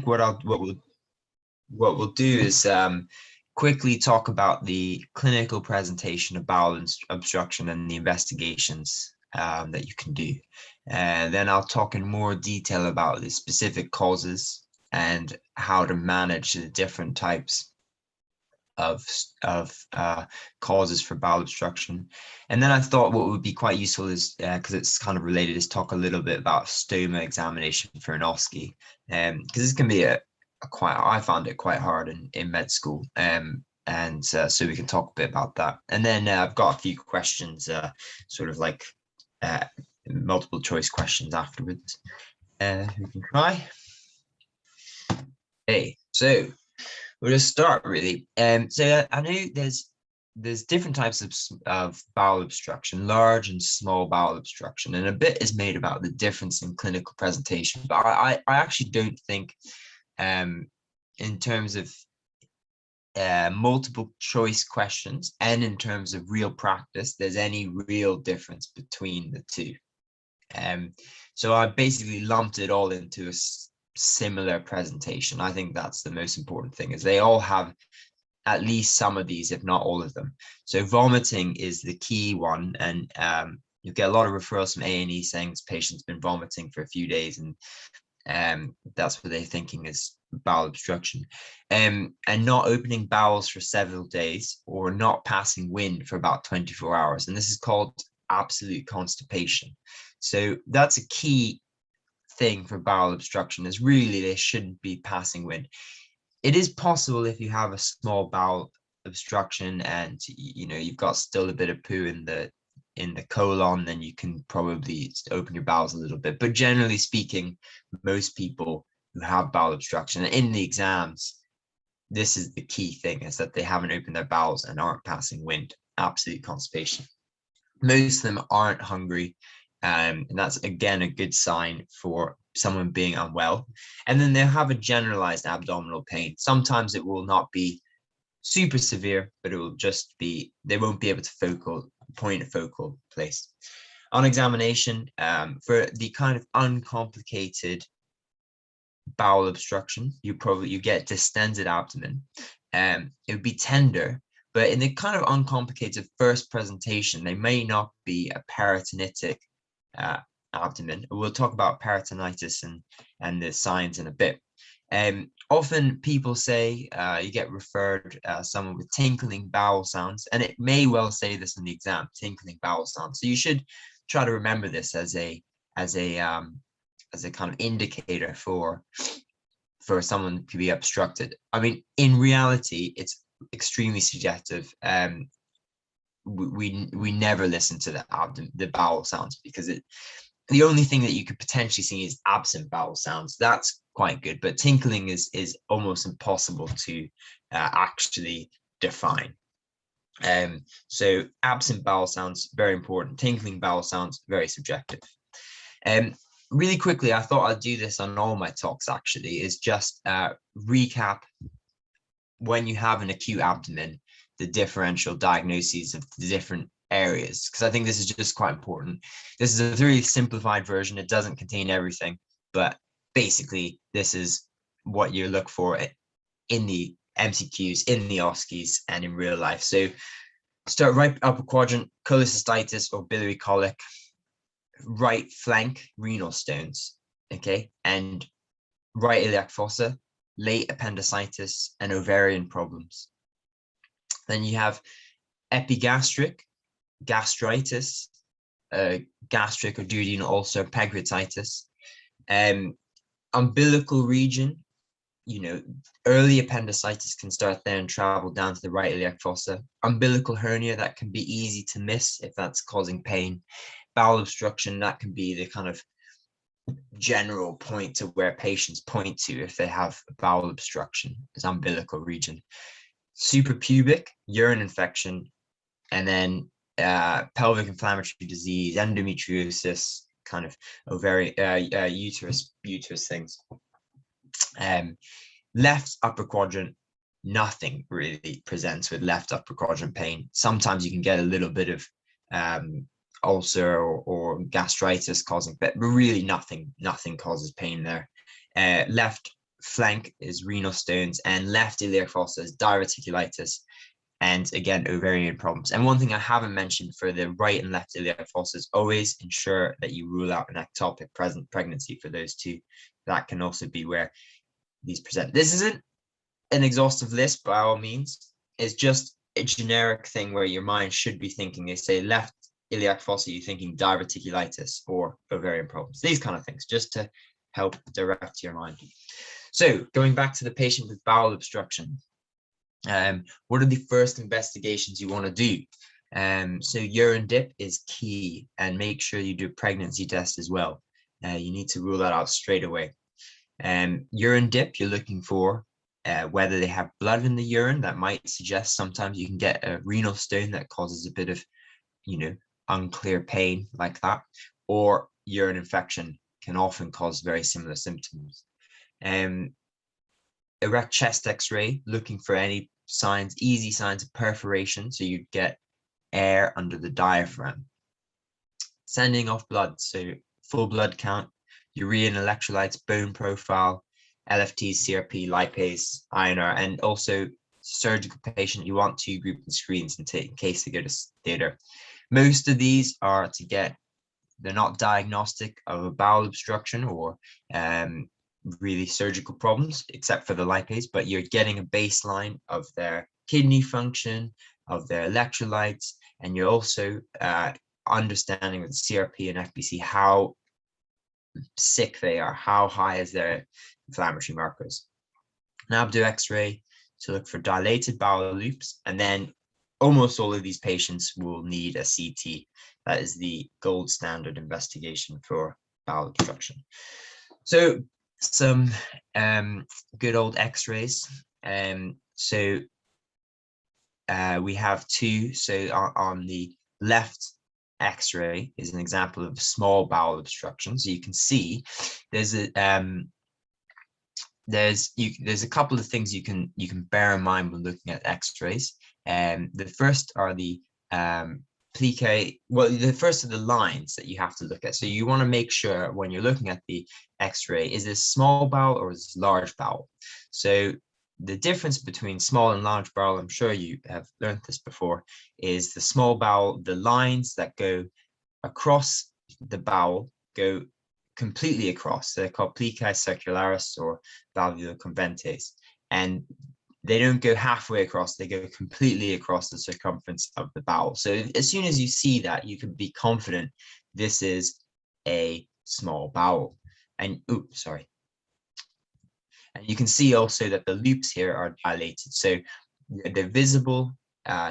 what we'll do is quickly talk about the clinical presentation of bowel obstruction and the investigations that you can do. And then I'll talk in more detail about the specific causes and how to manage the different types of causes for bowel obstruction. And then I thought what would be quite useful is, because it's kind of related, is talk a little bit about stoma examination for an OSCE, because this can be I found it quite hard in med school, and so we can talk a bit about that. And then I've got a few questions, sort of like multiple choice questions afterwards. We can try. Okay, so we'll just start really. So I know there's different types of bowel obstruction, large and small bowel obstruction, and a bit is made about the difference in clinical presentation. But I actually don't think, in terms of multiple choice questions and in terms of real practice, there's any real difference between the two. So I basically lumped it all into a similar presentation. I think that's the most important thing, is they all have at least some of these, if not all of them. So vomiting is the key one, and you get a lot of referrals from A&E saying this patient's been vomiting for a few days, and that's what they're thinking is bowel obstruction. And not opening bowels for several days, or not passing wind for about 24 hours. And this is called absolute constipation. So that's a key thing for bowel obstruction, is really they shouldn't be passing wind. It is possible if you have a small bowel obstruction and you've got still a bit of poo in the colon, then you can probably open your bowels a little bit. But generally speaking, most people who have bowel obstruction in the exams, this is the key thing, is that they haven't opened their bowels and aren't passing wind. Absolute constipation. Most of them aren't hungry. And that's, again, a good sign for someone being unwell. And then they'll have a generalized abdominal pain. Sometimes it will not be super severe, but it will just be, they won't be able to point a focal place. On examination, for the kind of uncomplicated bowel obstruction, you get distended abdomen. It would be tender, but in the kind of uncomplicated first presentation, they may not be a peritonitic abdomen. We'll talk about peritonitis and the signs in a bit. Often people say you get referred someone with tinkling bowel sounds, and it may well say this in the exam, tinkling bowel sounds. So you should try to remember this as a kind of indicator for someone to be obstructed. I mean, in reality, it's extremely subjective. We never listen to the bowel sounds, because the only thing that you could potentially see is absent bowel sounds. That's quite good, but tinkling is almost impossible to actually define. So absent bowel sounds, very important. Tinkling bowel sounds, very subjective. Really quickly, I thought I'd do this on all my talks, actually, is just recap when you have an acute abdomen, the differential diagnoses of the different areas, because I think this is just quite important. This is a very simplified version. It doesn't contain everything, but basically this is what you look for in the MCQs, in the OSCEs, and in real life. So start right upper quadrant, cholecystitis or biliary colic, right flank, renal stones, okay, and right iliac fossa, late appendicitis, and ovarian problems. Then you have epigastric, gastritis, gastric or duodenal ulcer, pancreatitis, umbilical region. Early appendicitis can start there and travel down to the right iliac fossa. Umbilical hernia, that can be easy to miss if that's causing pain. Bowel obstruction, that can be the kind of general point to where patients point to if they have bowel obstruction, is umbilical region. Suprapubic, urine infection, and then pelvic inflammatory disease, endometriosis, kind of ovarian, uterus things. Left upper quadrant, nothing really presents with left upper quadrant pain. Sometimes you can get a little bit of ulcer or gastritis causing, but really nothing causes pain there. Left flank is renal stones, and left iliac fossa is diverticulitis, and again, ovarian problems. And one thing I haven't mentioned for the right and left iliac fossa is always ensure that you rule out an ectopic pregnancy for those two. That can also be where these present. This isn't an exhaustive list by all means. It's just a generic thing where your mind should be thinking. They say left iliac fossa, you're thinking diverticulitis or ovarian problems, these kind of things, just to help direct your mind. So going back to the patient with bowel obstruction, what are the first investigations you want to do? So urine dip is key, and make sure you do a pregnancy test as well. You need to rule that out straight away. Urine dip, you're looking for whether they have blood in the urine. That might suggest sometimes you can get a renal stone that causes a bit of, unclear pain like that, or urine infection can often cause very similar symptoms. Erect chest X-ray, looking for any signs, easy signs of perforation, so you get air under the diaphragm. Sending off blood, so full blood count, urea and electrolytes, bone profile, LFTs, CRP, lipase, INR, and also surgical patient, you want 2 grouping screens in case they go to theater. Most of these are they're not diagnostic of a bowel obstruction or really surgical problems, except for the lipase, but you're getting a baseline of their kidney function, of their electrolytes, and you're also understanding with CRP and FBC how sick they are, how high is their inflammatory markers. An abdo X-ray to look for dilated bowel loops, and then almost all of these patients will need a CT. That is the gold standard investigation for bowel obstruction. So some good old X-rays. So we have 2. So on the left X-ray is an example of small bowel obstruction. So you can see there's a couple of things you can bear in mind when looking at X-rays. The first are the plicae. Well, the first are the lines that you have to look at. So you want to make sure when you're looking at the X-ray, is this small bowel or is this large bowel? So the difference between small and large bowel, I'm sure you have learned this before, is the small bowel, the lines that go across the bowel go completely across. They're called plicae circularis or valvuloconventes, and they don't go halfway across, they go completely across the circumference of the bowel. So as soon as you see that, you can be confident this is a small bowel. And and you can see also that the loops here are dilated. So they're visible.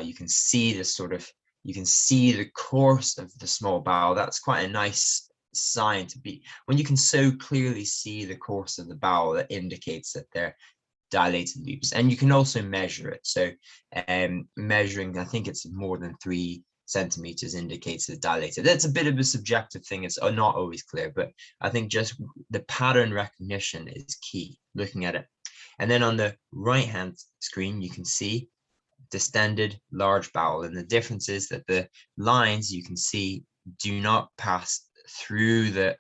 You can see you can see the course of the small bowel. That's quite a nice sign to be. When you can so clearly see the course of the bowel, that indicates that they're dilated loops. And you can also measure it. So measuring, I think it's more than 3 centimeters indicates it's dilated. That's a bit of a subjective thing. It's not always clear, but I think just the pattern recognition is key, looking at it. And then on the right hand screen, you can see distended large bowel. And the difference is that the lines you can see do not pass through the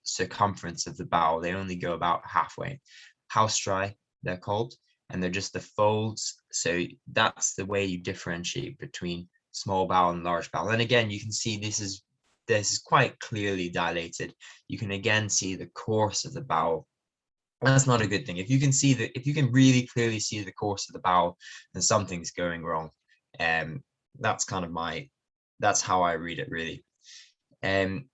circumference of the bowel. They only go about halfway. Hausdry, they're called, and they're just the folds. So that's the way you differentiate between small bowel and large bowel. And again, you can see this is quite clearly dilated. You can again see the course of the bowel. That's not a good thing. If you can really clearly see the course of the bowel, then something's going wrong. That's how I read it, really. Then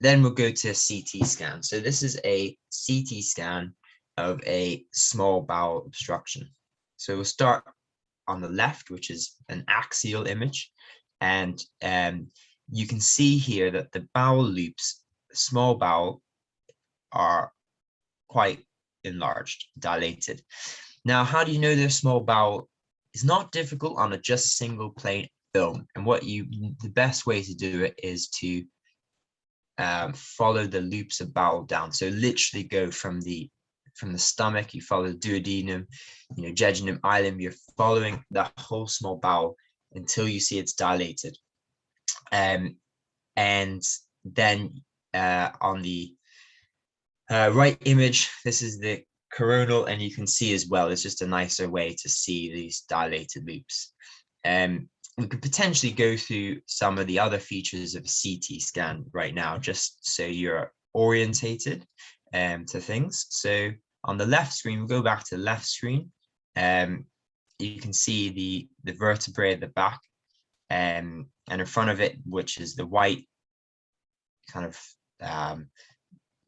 we'll go to a CT scan. So this is a CT scan of a small bowel obstruction. So we'll start on the left, which is an axial image. And you can see here that the bowel loops, small bowel, are quite enlarged, dilated. Now, how do you know they're small bowel? It's not difficult on a just single plane film. And the best way to do it is to follow the loops of bowel down. So literally go from the stomach, you follow the duodenum, jejunum, ileum, you're following the whole small bowel until you see it's dilated. And then on the Right image, this is the coronal, and you can see as well, it's just a nicer way to see these dilated loops. We could potentially go through some of the other features of a CT scan right now, just so you're orientated to things. So on the left screen, we'll go back to the left screen. You can see the vertebrae at the back, and in front of it, which is the white kind of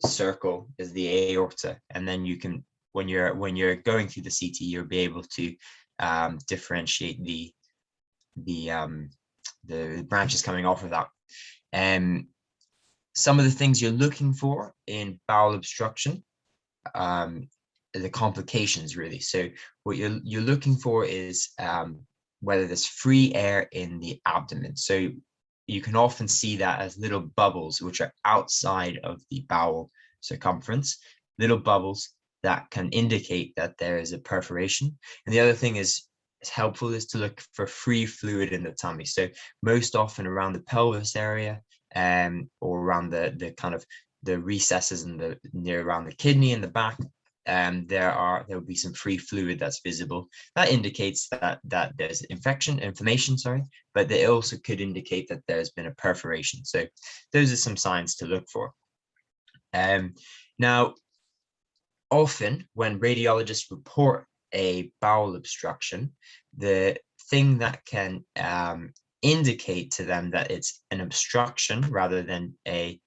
circle, is the aorta. And then you can, when you're going through the CT, you'll be able to differentiate the branches coming off of that. Some of the things you're looking for in bowel obstruction, the complications really. So what you're looking for is whether there's free air in the abdomen. So you can often see that as little bubbles, which are outside of the bowel circumference, little bubbles that can indicate that there is a perforation. And the other thing is helpful is to look for free fluid in the tummy. So most often around the pelvis area, or around the kind of the recesses and the near around the kidney in the back, there will be some free fluid that's visible. That indicates that there's inflammation, sorry, but it also could indicate that there's been a perforation. So those are some signs to look for. Now, often when radiologists report a bowel obstruction, the thing that can indicate to them that it's an obstruction rather than a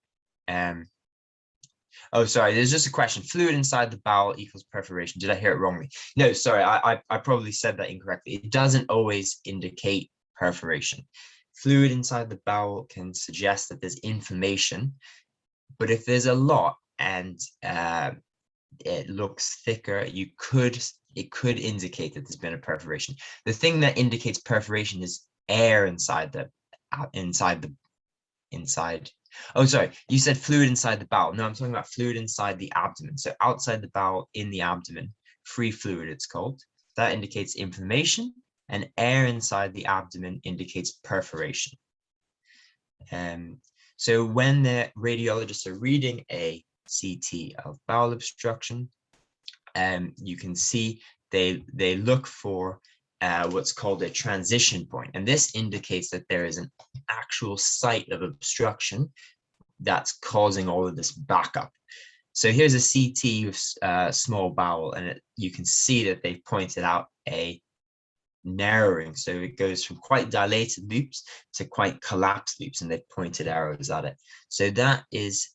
oh, sorry, there's just a question. Fluid inside the bowel equals perforation. Did I hear it wrongly? No, sorry, I probably said that incorrectly. It doesn't always indicate perforation. Fluid inside the bowel can suggest that there's inflammation, but if there's a lot and it looks thicker, it could indicate that there's been a perforation. The thing that indicates perforation is air inside. Oh, sorry, you said fluid inside the bowel. No, I'm talking about fluid inside the abdomen. So outside the bowel, in the abdomen, free fluid it's called. That indicates inflammation, and air inside the abdomen indicates perforation. So when the radiologists are reading a CT of bowel obstruction, you can see they look for what's called a transition point. And this indicates that there is an actual site of obstruction that's causing all of this backup. So here's a CT of small bowel, and you can see that they've pointed out a narrowing. So it goes from quite dilated loops to quite collapsed loops, and they've pointed arrows at it. So that is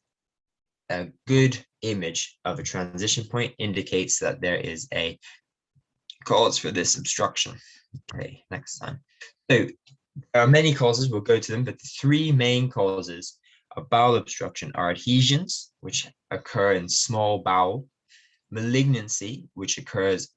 a good image of a transition point, indicates that there is a cause for this obstruction. Okay, next time. So there are many causes, we'll go to them, but the three main causes of bowel obstruction are adhesions, which occur in small bowel, malignancy, which occurs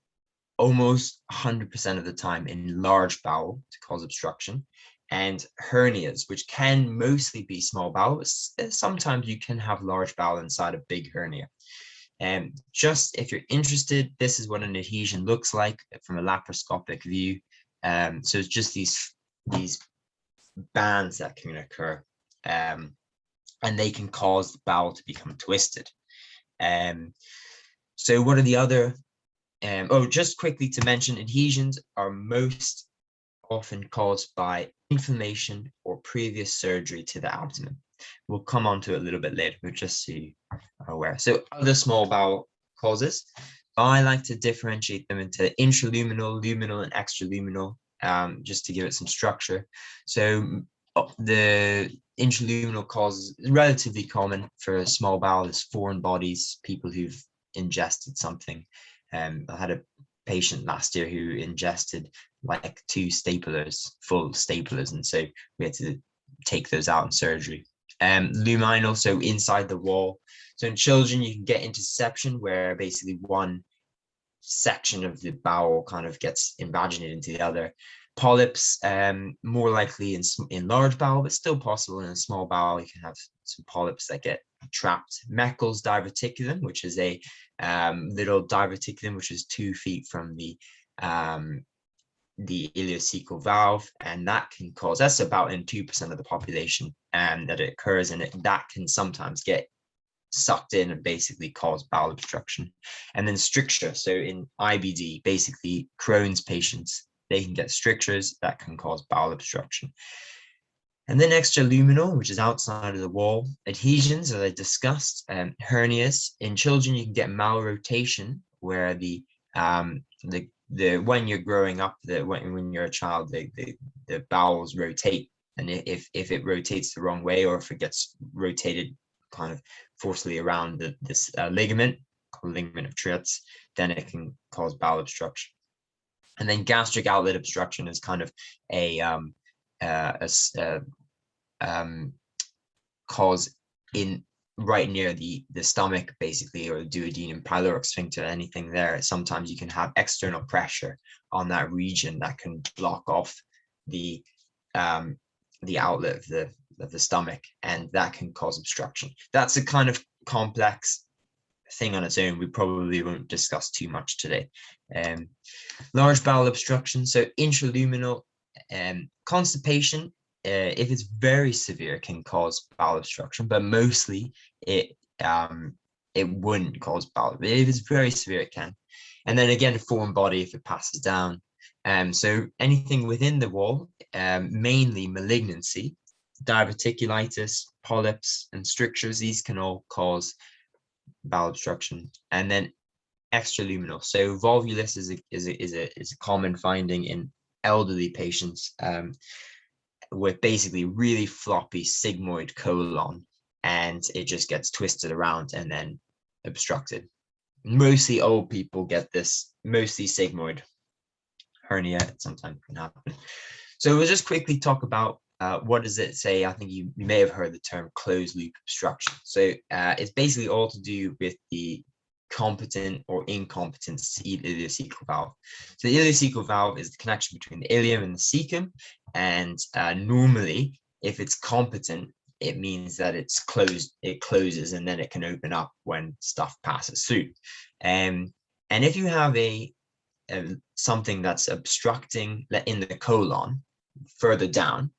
almost 100% of the time in large bowel to cause obstruction, and hernias, which can mostly be small bowel, but sometimes you can have large bowel inside a big hernia. And just if you're interested, this is what an adhesion looks like from a laparoscopic view. So it's just these bands that can occur, and they can cause the bowel to become twisted. So what are the other? Just quickly to mention, adhesions are most often caused by inflammation or previous surgery to the abdomen. We'll come on to it a little bit later, but just so you are aware. So other small bowel causes, I like to differentiate them into intraluminal, luminal, and extraluminal, just to give it some structure. So the intraluminal cause is relatively common for small bowel is foreign bodies, people who've ingested something. I had a patient last year who ingested like 2 staplers, full staplers, and so we had to take those out in surgery. Luminal, so inside the wall. So in children, you can get interception, where basically one section of the bowel kind of gets invaginated into the other. Polyps, more likely in large bowel, but still possible in a small bowel. You can have some polyps that get trapped. Meckel's diverticulum, which is a little diverticulum, which is 2 feet from the ileocecal valve, and that can cause, that's about in 2% of the population that it occurs, and that can sometimes get sucked in and basically cause bowel obstruction. And then stricture. So in IBD, basically Crohn's patients, they can get strictures that can cause bowel obstruction. And then extraluminal, which is outside of the wall. Adhesions, as I discussed, hernias. In children, you can get malrotation, where the when you're growing up, when you're a child, the bowels rotate, and if it rotates the wrong way, or if it gets rotated kind of forcefully around this ligament, called ligament of Treitz, then it can cause bowel obstruction. And then gastric outlet obstruction is kind of cause in right near the stomach, basically, or the duodenum, pyloric sphincter, anything there. Sometimes you can have external pressure on that region that can block off the outlet of the stomach, and that can cause obstruction. That's a kind of complex thing on its own. We probably won't discuss too much today. Large bowel obstruction, so intraluminal, constipation, if it's very severe, can cause bowel obstruction, but mostly it wouldn't cause bowel. But if it's very severe, it can. And then again, foreign body, if it passes down. So anything within the wall, mainly malignancy, diverticulitis, polyps, and strictures, these can all cause bowel obstruction. And then extraluminal, so volvulus is a common finding in elderly patients, with basically really floppy sigmoid colon, and it just gets twisted around and then obstructed. Mostly old people get this, mostly sigmoid. Hernia sometimes can happen. So we'll just quickly talk about what does it say. I think you may have heard the term closed loop obstruction. So it's basically all to do with the competent or incompetent ileocecal valve. So the ileocecal valve is the connection between the ileum and the cecum, and normally, if it's competent, it means that it's closed. It closes, and then it can open up when stuff passes through. And if you have something that's obstructing in the colon further down,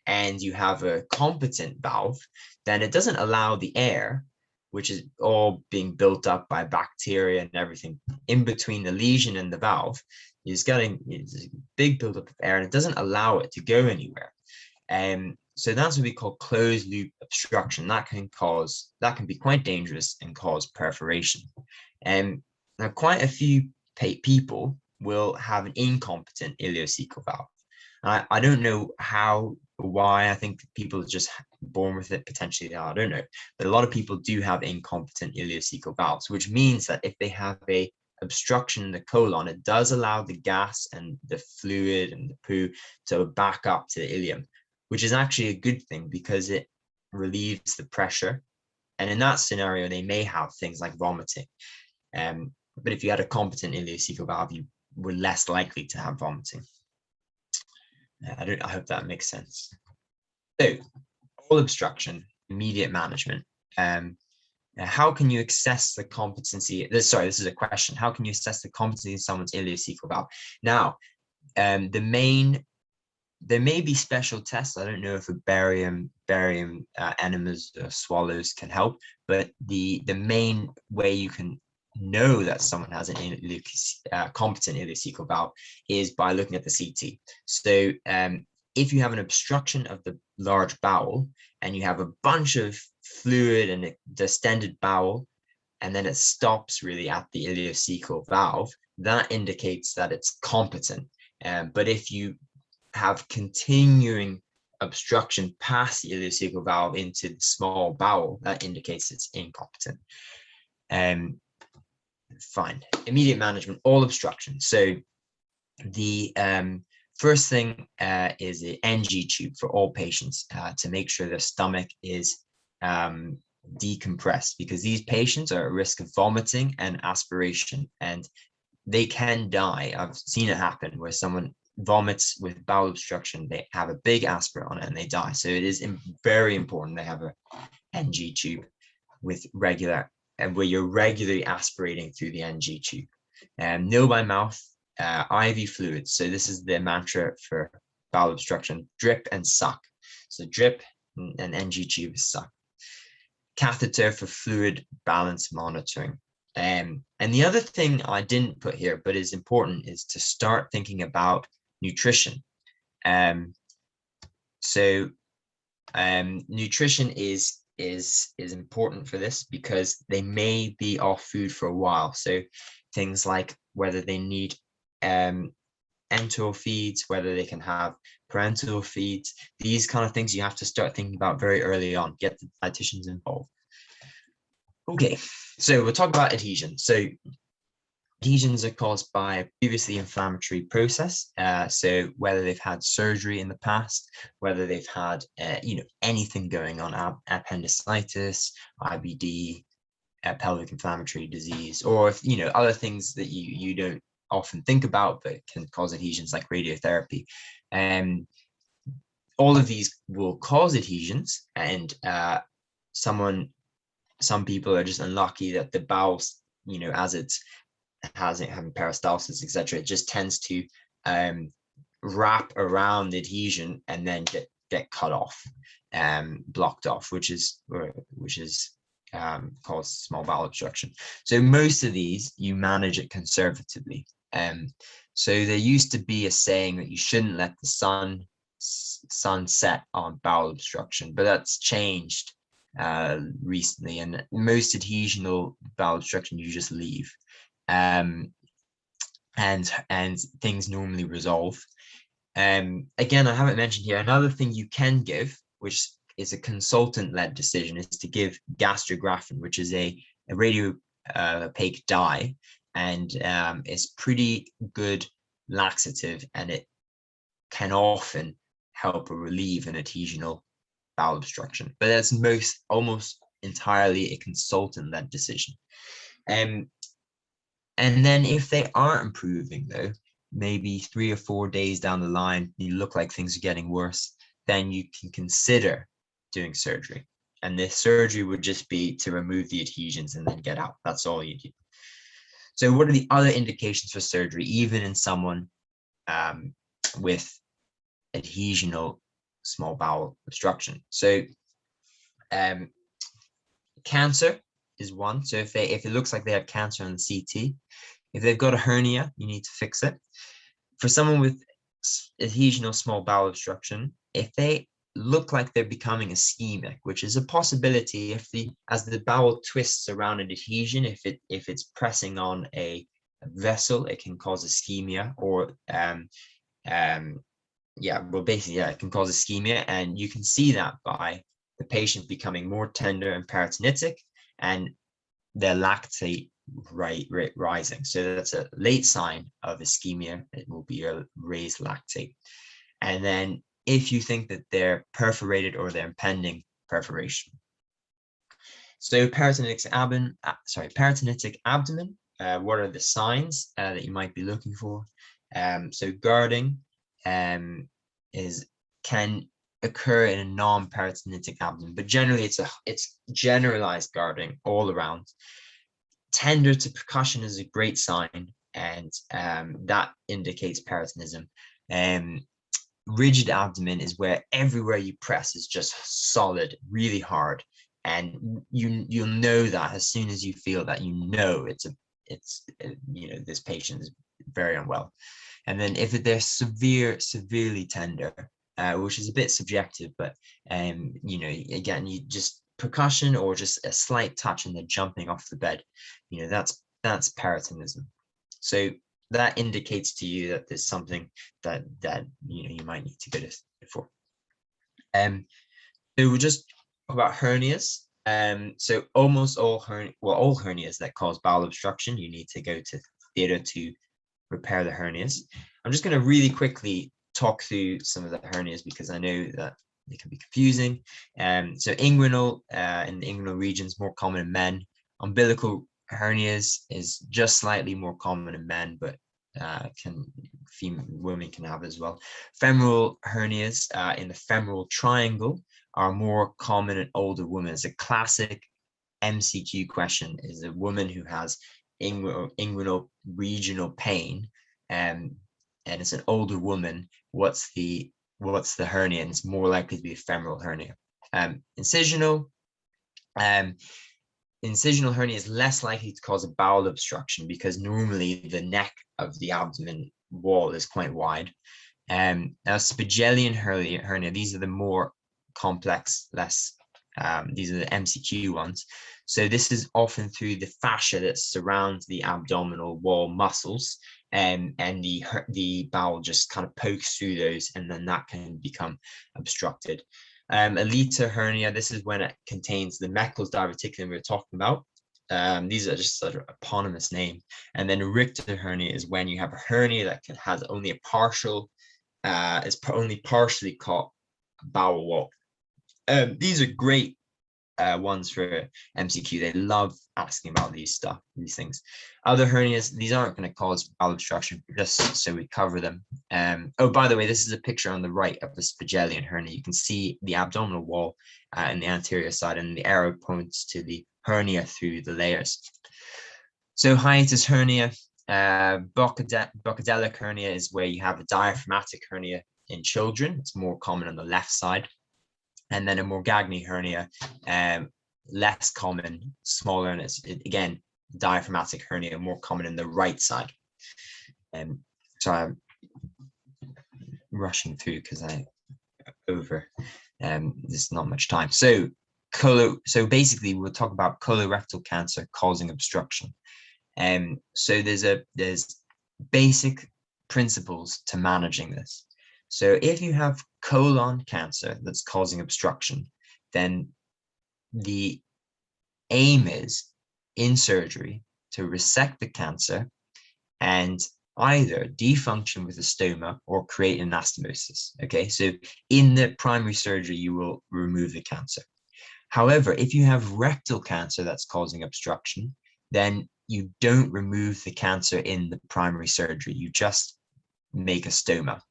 and you have a competent valve, then it doesn't allow the air, which is all being built up by bacteria and everything in between the lesion and the valve. It's getting a big buildup of air, and it doesn't allow it to go anywhere. So that's what we call closed loop obstruction. That can be quite dangerous and cause perforation. Now, quite a few people will have an incompetent ileocecal valve. I don't know why. I think people are just born with it, potentially. I don't know, but a lot of people do have incompetent ileocecal valves, which means that if they have a obstruction in the colon, it does allow the gas and the fluid and the poo to back up to the ileum, which is actually a good thing because it relieves the pressure. And in that scenario, they may have things like vomiting. But if you had a competent ileocecal valve, you were less likely to have vomiting. I hope that makes sense. So, all obstruction, immediate management. How can you assess the competency? This is a question. How can you assess the competency of someone's ileocecal valve? Now, there may be special tests. I don't know if a barium enemas or swallows can help, but the main way you can know that someone has an competent ileocecal valve is by looking at the CT. So if you have an obstruction of the large bowel and you have a bunch of fluid and a distended bowel, and then it stops really at the ileocecal valve, that indicates that it's competent. But if you have continuing obstruction past the ileocecal valve into the small bowel, that indicates it's incompetent. Fine. Immediate management, all obstruction. So the first thing is the NG tube for all patients to make sure their stomach is decompressed, because these patients are at risk of vomiting and aspiration, and they can die. I've seen it happen where someone vomits with bowel obstruction, they have a big aspirate on it and they die. So it is very important they have a NG tube with regular, and where you're regularly aspirating through the NG tube. Nil by mouth, IV fluids. So this is the mantra for bowel obstruction: drip and suck. So drip and NG tube is suck. catheter for fluid balance monitoring. And the other thing I didn't put here, but is important, is to start thinking about nutrition. Nutrition is important for this because they may be off food for a while. So things like whether they need enteral feeds, whether they can have parenteral feeds, these kind of things you have to start thinking about very early on, get the dietitians involved. Okay, so we'll talk about adhesion. So adhesions are caused by a previously inflammatory process. So whether they've had surgery in the past, whether they've had anything going on, appendicitis, IBD, pelvic inflammatory disease, or if other things that you don't often think about but can cause adhesions, like radiotherapy. All of these will cause adhesions, and some people are just unlucky that the bowel, as it's having peristalsis, etc., it just tends to wrap around the adhesion and then get cut off, blocked off, which is cause small bowel obstruction. So most of these you manage it conservatively. So there used to be a saying that you shouldn't let the sun set on bowel obstruction, but that's changed recently, and most adhesional bowel obstruction you just leave, and things normally resolve. Again, I haven't mentioned here, another thing you can give, which is a consultant-led decision, is to give gastrografin, which is a radio opaque dye, and it's pretty good laxative, and it can often help relieve an adhesional bowel obstruction, but that's almost entirely a consultant-led decision. And then if they aren't improving, though, maybe 3 or 4 days down the line, you look like things are getting worse, then you can consider doing surgery. And this surgery would just be to remove the adhesions and then get out. That's all you do. So what are the other indications for surgery, even in someone with adhesional small bowel obstruction? So cancer is one. So if it looks like they have cancer on the CT, if they've got a hernia, you need to fix it. For someone with adhesional small bowel obstruction, if they look like they're becoming ischemic, which is a possibility as the bowel twists around an adhesion, if it's pressing on a vessel, it can cause ischemia, or it can cause ischemia, and you can see that by the patient becoming more tender and peritonitic, and their lactate rising. So that's a late sign of ischemia. It will be a raised lactate. And then if you think that they're perforated or they're impending perforation. So peritonitic abdomen, what are the signs that you might be looking for? So GERDing can occur in a non-peritonitic abdomen, but generally it's generalized GERDing all around. Tender to percussion is a great sign, and that indicates peritonism. Rigid abdomen is where everywhere you press is just solid, really hard, and you'll know that as soon as you feel that, this patient is very unwell. And then if they're severely tender, which is a bit subjective, but again, you just percussion or just a slight touch and they're jumping off the bed, that's peritonism. So that indicates to you that there's something that you might need to go to for. So we'll just talk about hernias. So almost all hernias that cause bowel obstruction, you need to go to theatre to repair the hernias. I'm just going to really quickly talk through some of the hernias because I know that they can be confusing. So inguinal, in the inguinal regions, more common in men. Umbilical hernias is just slightly more common in men, but women can have as well. Femoral hernias in the femoral triangle are more common in older women. It's a classic MCQ question: is a woman who has inguinal regional pain, and it's an older woman, what's the hernia? And it's more likely to be a femoral hernia. Incisional, Incisional hernia is less likely to cause a bowel obstruction because normally the neck of the abdomen wall is quite wide. Now, Spigelian hernia, these are the more complex, these are the MCQ ones. So this is often through the fascia that surrounds the abdominal wall muscles, and the bowel just kind of pokes through those, and then that can become obstructed. Aleta hernia, this is when it contains the Meckel's diverticulum we were talking about. These are just sort of eponymous name. And then Richter hernia is when you have a hernia that has only a partial, only partially caught bowel wall. These are great ones for MCQ. They love asking about these things. Other hernias, these aren't going to cause bowel obstruction, just so we cover them. Oh, by the way, this is a picture on the right of the Spigelian hernia. You can see the abdominal wall in the anterior side, and the arrow points to the hernia through the layers. So hiatus hernia, Bocadelic hernia is where you have a diaphragmatic hernia in children. It's more common on the left side. And then a Morgagni hernia, less common, smaller, and it's again diaphragmatic hernia, more common in the right side. So I'm rushing through because there's not much time. So basically we'll talk about colorectal cancer causing obstruction. So there's basic principles to managing this. So if you have colon cancer that's causing obstruction, then the aim is in surgery to resect the cancer and either defunction with a stoma or create an anastomosis. Okay, so in the primary surgery, you will remove the cancer. However, if you have rectal cancer that's causing obstruction, then you don't remove the cancer in the primary surgery. You just make a stoma.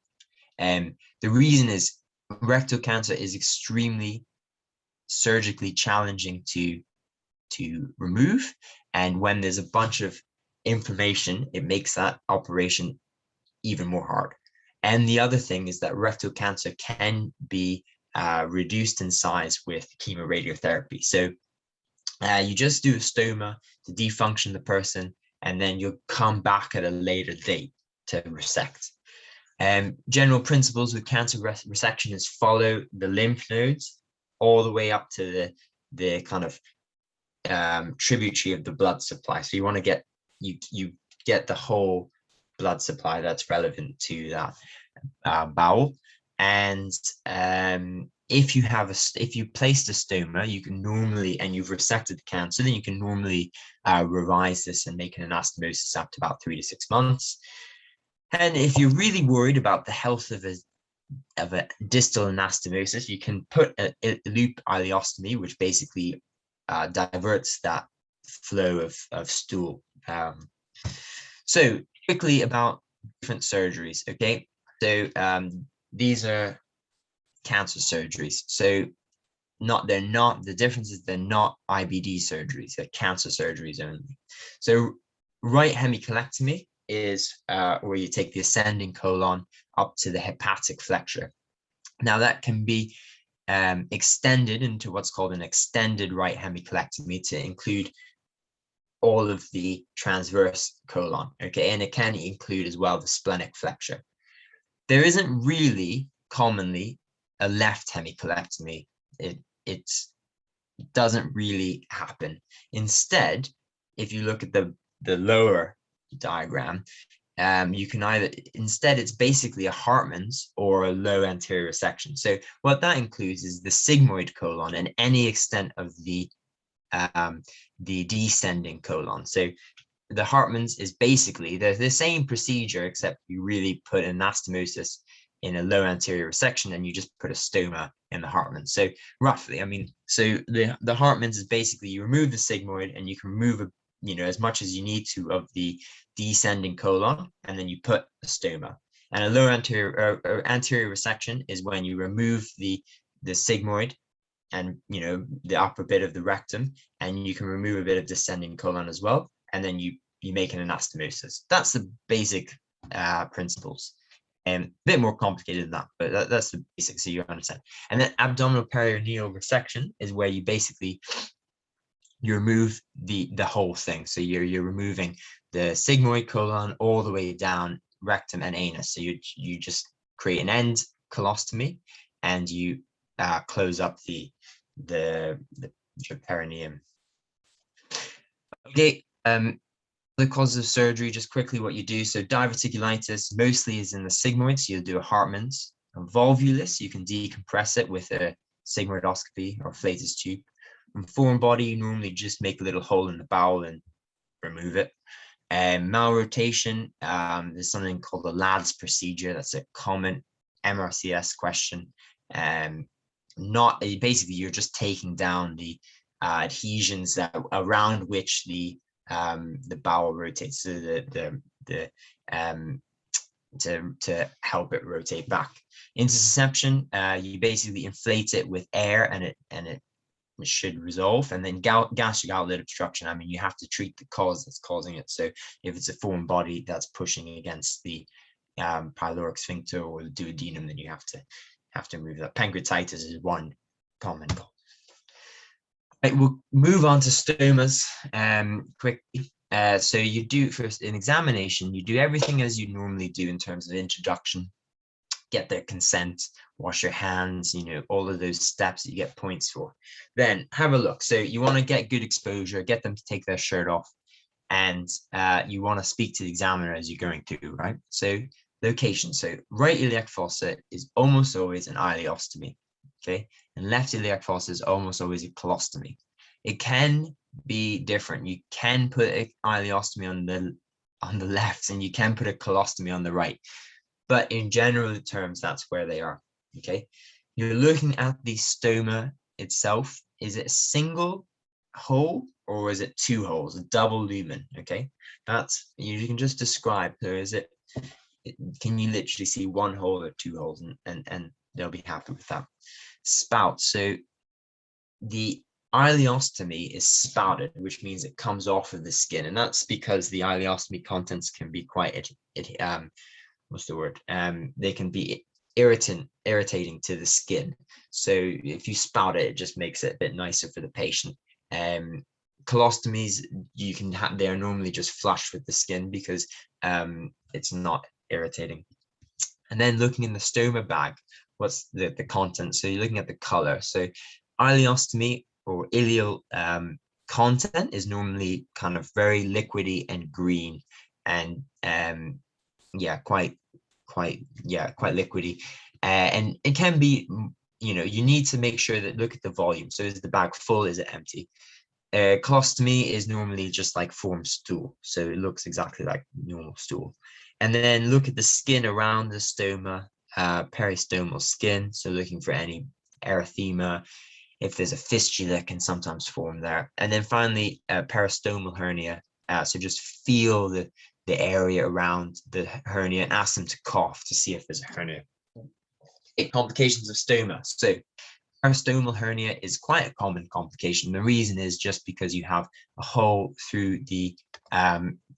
The reason is rectal cancer is extremely surgically challenging to remove. And when there's a bunch of inflammation, it makes that operation even more hard. And the other thing is that rectal cancer can be reduced in size with chemoradiotherapy. So you just do a stoma to defunction the person, and then you'll come back at a later date to resect. General principles with cancer resection is follow the lymph nodes all the way up to the kind of tributary of the blood supply. So you want to get you get the whole blood supply that's relevant to that bowel. And if you placed a stoma, you can normally, and you've resected the cancer, then you can normally revise this and make an anastomosis after about 3 to 6 months. And if you're really worried about the health of a distal anastomosis, you can put a loop ileostomy, which basically diverts that flow of stool. So quickly about different surgeries, okay? So these are cancer surgeries. So the difference is they're not IBD surgeries, they're cancer surgeries only. So right hemicolectomy is where you take the ascending colon up to the hepatic flexure. Now that can be extended into what's called an extended right hemicolectomy to include all of the transverse colon, okay? And it can include as well the splenic flexure. There isn't really commonly a left hemicolectomy. It doesn't really happen. Instead, if you look at the lower diagram, you can instead it's basically a Hartmann's or a low anterior resection. So what that includes is the sigmoid colon and any extent of the descending colon. So the Hartmann's is basically the same procedure, except you really put an anastomosis in a low anterior resection and you just put a stoma in the Hartmann's. So roughly, I mean, so the Hartmann's is basically you remove the sigmoid and you can remove as much as you need to of the descending colon, and then you put a stoma. And a low anterior resection is when you remove the sigmoid and the upper bit of the rectum, and you can remove a bit of descending colon as well, and then you make an anastomosis. That's the basic principles. A bit more complicated than that, but that's the basics, so you understand. And then abdominal peritoneal resection is where you basically you remove the whole thing. So you're removing the sigmoid colon all the way down rectum and anus. So you just create an end colostomy, and you close up the perineum. Okay. The causes of surgery, just quickly what you do. So diverticulitis mostly is in the sigmoid, so you'll do a Hartmann's. A volvulus, you can decompress it with a sigmoidoscopy or flatus tube. From foreign body, you normally just make a little hole in the bowel and remove it. Malrotation, there's something called the LADS procedure. That's a common MRCS question. Not basically, you're just taking down the adhesions around which the bowel rotates, so to help it rotate back. Intussusception, you basically inflate it with air, and it should resolve. And then gastric outlet obstruction, I mean, you have to treat the cause that's causing it. So if it's a foreign body that's pushing against the pyloric sphincter or the duodenum, then you have to remove that. Pancreatitis is one common cause. Right, we'll move on to stomas quickly. So you do first in examination, you do everything as you normally do in terms of introduction, get their consent, wash your hands, all of those steps that you get points for. Then have a look. So you want to get good exposure, get them to take their shirt off, and you want to speak to the examiner as you're going through, right? So location. So right iliac fossa is almost always an ileostomy, okay? And left iliac fossa is almost always a colostomy. It can be different. You can put an ileostomy on the left, and you can put a colostomy on the right. But in general terms, that's where they are, okay? You're looking at the stoma itself. Is it a single hole or is it two holes, a double lumen, okay? That's, you can just describe, so is it, can you literally see one hole or two holes, and they'll be happy with that. Spout, so the ileostomy is spouted, which means it comes off of the skin, and that's because the ileostomy contents can be quite what's the word? They can be irritating to the skin. So if you spout it, it just makes it a bit nicer for the patient. Colostomies, you can have, they are normally just flush with the skin because it's not irritating. And then looking in the stoma bag, what's the content? So you're looking at the color. So ileostomy or ileal content is normally kind of very liquidy and green, and quite liquidy, and it can be, you need to make sure that, look at the volume. So is the bag full, is it empty? Colostomy is normally just like formed stool, so it looks exactly like normal stool. And then look at the skin around the stoma, peristomal skin, so looking for any erythema. If there's a fistula, that can sometimes form there. And then finally, peristomal hernia, so just feel the area around the hernia and ask them to cough to see if there's a hernia. Complications of stoma. So peristomal hernia is quite a common complication. The reason is just because you have a hole through the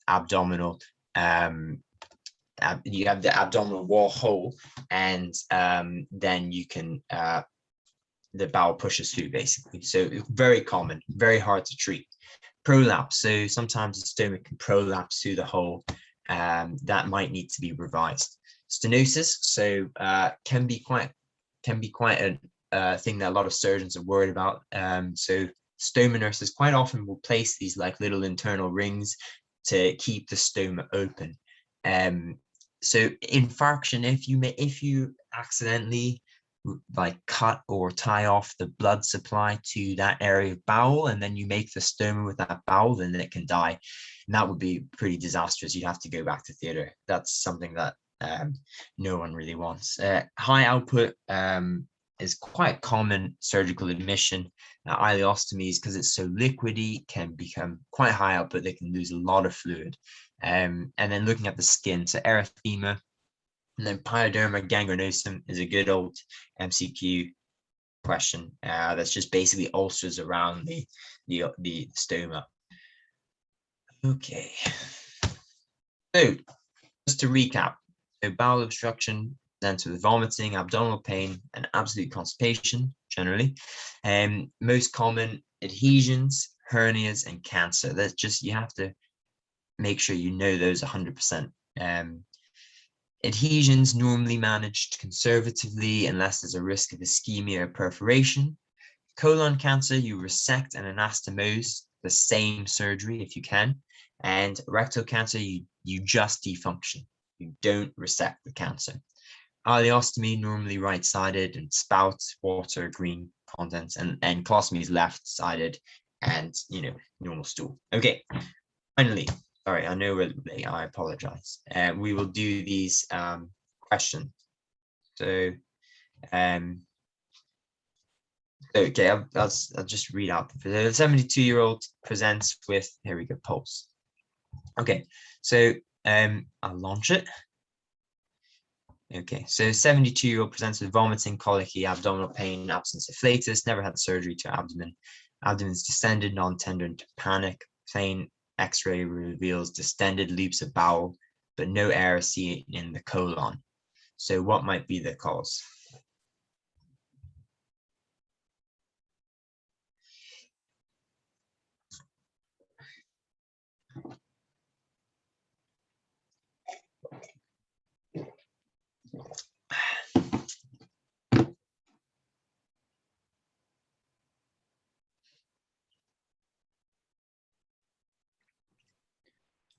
abdominal, you have the abdominal wall hole, and then you can, the bowel pushes through basically. So very common, very hard to treat. Prolapse, so sometimes the stoma can prolapse through the hole, that might need to be revised. Stenosis, so can be quite a thing that a lot of surgeons are worried about. So stoma nurses quite often will place these like little internal rings to keep the stoma open. So infarction, if you accidentally like cut or tie off the blood supply to that area of bowel, and then you make the stoma with that bowel, then it can die, and that would be pretty disastrous. You'd have to go back to theater. That's something that no one really wants. High output is quite common surgical admission. Ileostomies, because it's so liquidy, can become quite high output. They can lose a lot of fluid. And then looking at the skin, so erythema. And then pyoderma gangrenosum is a good old MCQ question. That's just basically ulcers around the stoma. Okay. So just to recap, so bowel obstruction presents with vomiting, abdominal pain, and absolute constipation generally. Most common adhesions, hernias, and cancer. That's just, you have to make sure you know those 100%. Adhesions normally managed conservatively unless there's a risk of ischemia or perforation. Colon cancer, you resect and anastomose, the same surgery if you can. And rectal cancer, you just defunction. You don't resect the cancer. Ileostomy, normally right-sided, and spout, water, green contents, and colostomy is left-sided, and normal stool. Okay, finally, sorry, I know we're late, I apologize. We will do these questions. So, okay, I'll just read out. The 72-year-old presents with, here we go, pulse. Okay, so I'll launch it. Okay, so 72-year-old presents with vomiting, colicky, abdominal pain, absence of flatus, never had surgery to abdomen. Abdomen's distended, non-tender, and tympanic. Plain X-ray reveals distended loops of bowel, but no air seen in the colon. So what might be the cause?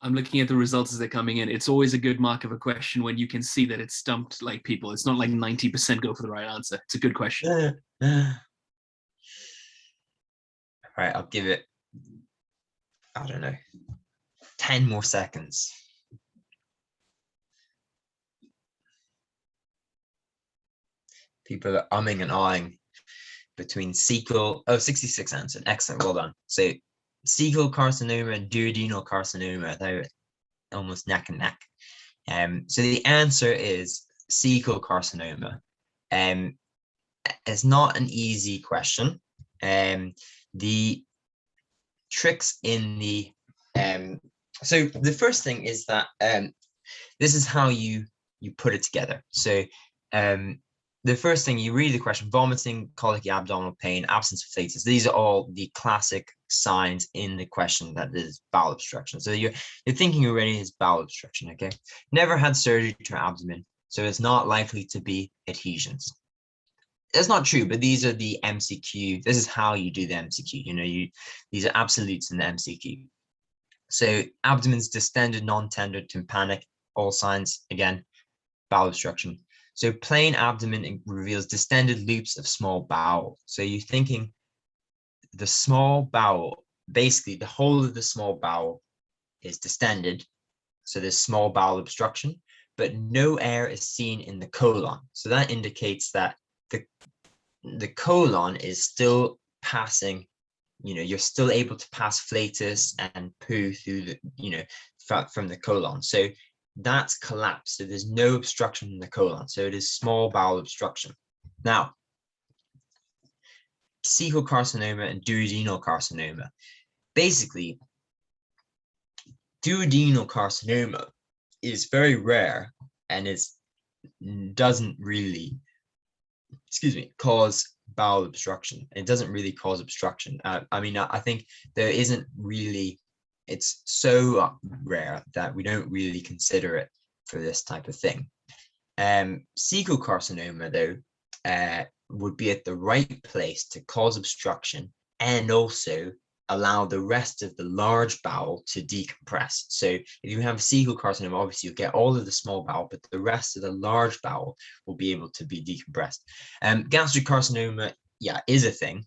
I'm looking at the results as they're coming in. It's always a good mark of a question when you can see that it's stumped like people. It's not like 90% go for the right answer. It's a good question. All right, I'll give it, I don't know, 10 more seconds. People are umming and ahhing between cecal, 66 answered, excellent, well done. So cecal carcinoma and duodenal carcinoma, they're almost neck and neck. So the answer is cecal carcinoma. It's not an easy question. The tricks in the so the first thing is that this is how you put it together. So the first thing, you read the question: vomiting, colicky, abdominal pain, absence of flatus. These are all the classic signs in the question that is bowel obstruction. So you're thinking already is bowel obstruction, okay? Never had surgery to abdomen, so it's not likely to be adhesions. That's not true, but these are the MCQ. This is how you do the MCQ. These are absolutes in the MCQ. So abdomen's distended, non-tender, tympanic, all signs, again, bowel obstruction. So plain abdomen reveals distended loops of small bowel. So you're thinking the small bowel, basically the whole of the small bowel is distended. So there's small bowel obstruction, but no air is seen in the colon. So that indicates that the colon is still passing, you're still able to pass flatus and poo through the, from the colon. So that's collapsed. So there's no obstruction in the colon. So it is small bowel obstruction. Now, cecal carcinoma and duodenal carcinoma. Basically, duodenal carcinoma is very rare and doesn't really, cause bowel obstruction. It doesn't really cause obstruction. I think there isn't really, it's so rare that we don't really consider it for this type of thing. Cecal carcinoma, though, would be at the right place to cause obstruction and also allow the rest of the large bowel to decompress. So if you have cecal carcinoma, obviously you'll get all of the small bowel, but the rest of the large bowel will be able to be decompressed. Gastric carcinoma, yeah, is a thing,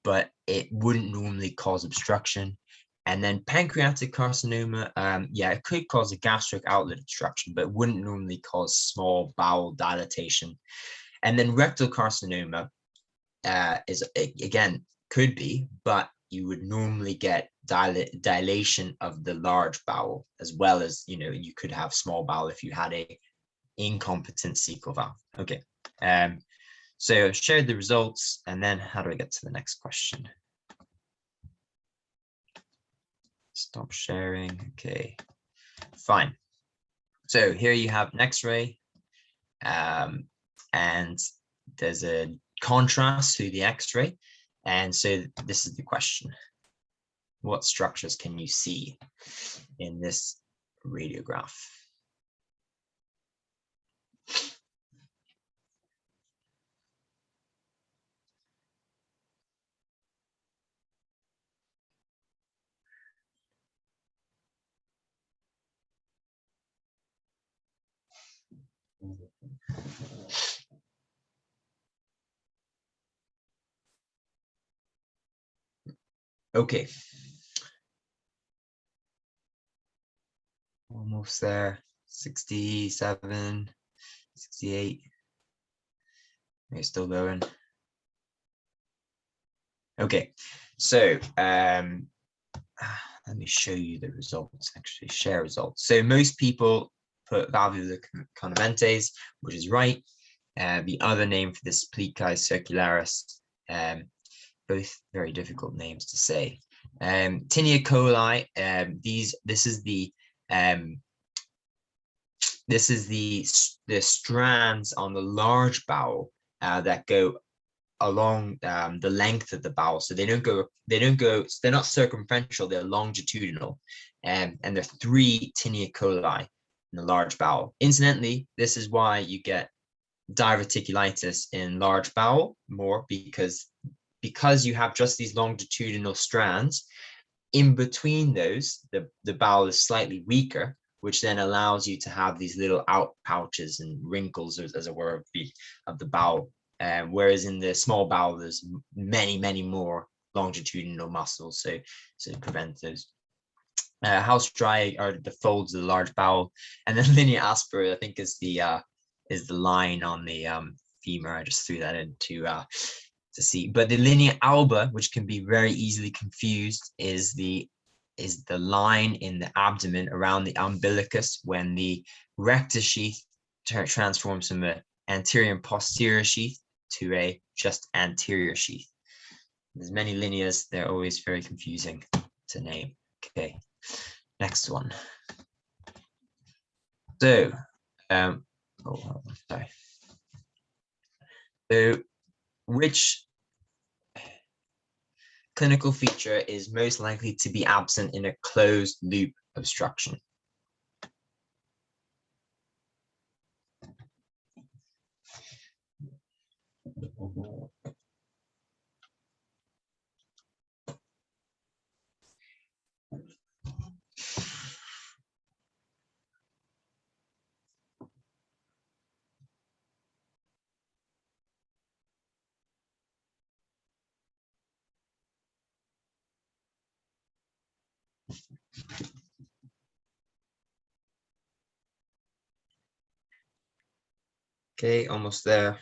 but it wouldn't normally cause obstruction. And then pancreatic carcinoma, it could cause a gastric outlet obstruction, but wouldn't normally cause small bowel dilatation. And then rectal carcinoma is, again, could be, but you would normally get dilation of the large bowel, as well as, you could have small bowel if you had a incompetent cecal valve. Okay. So I've shared the results, and then how do I get to the next question? Stop sharing. Okay, fine. So here you have an X-ray, and there's a contrast to the X-ray. And so this is the question. What structures can you see in this radiograph? Okay. Almost there. 67, 68. We're still going. Okay, so let me show you the results, actually, share results. So most people put valvula conventes, which is right. The other name for this plicae circularis, both very difficult names to say. Tinea coli, this is the strands on the large bowel that go along the length of the bowel. So they're not circumferential, they're longitudinal. And there are 3 tinea coli in the large bowel. Incidentally, this is why you get diverticulitis in large bowel more, because you have just these longitudinal strands. In between those, the bowel is slightly weaker, which then allows you to have these little out pouches and wrinkles, as it were, of the bowel. Whereas in the small bowel, there's many more longitudinal muscles, so to prevent those. House dry are the folds of the large bowel, and then linea aspera, I think, is the line on the femur. I just threw that in to see. But the linea alba, which can be very easily confused, is the line in the abdomen around the umbilicus when the rectus sheath transforms from an anterior and posterior sheath to a just anterior sheath. There's many lineas, they're always very confusing to name. Okay, next one. So, sorry. So, which clinical feature is most likely to be absent in a closed loop obstruction? Okay, almost there.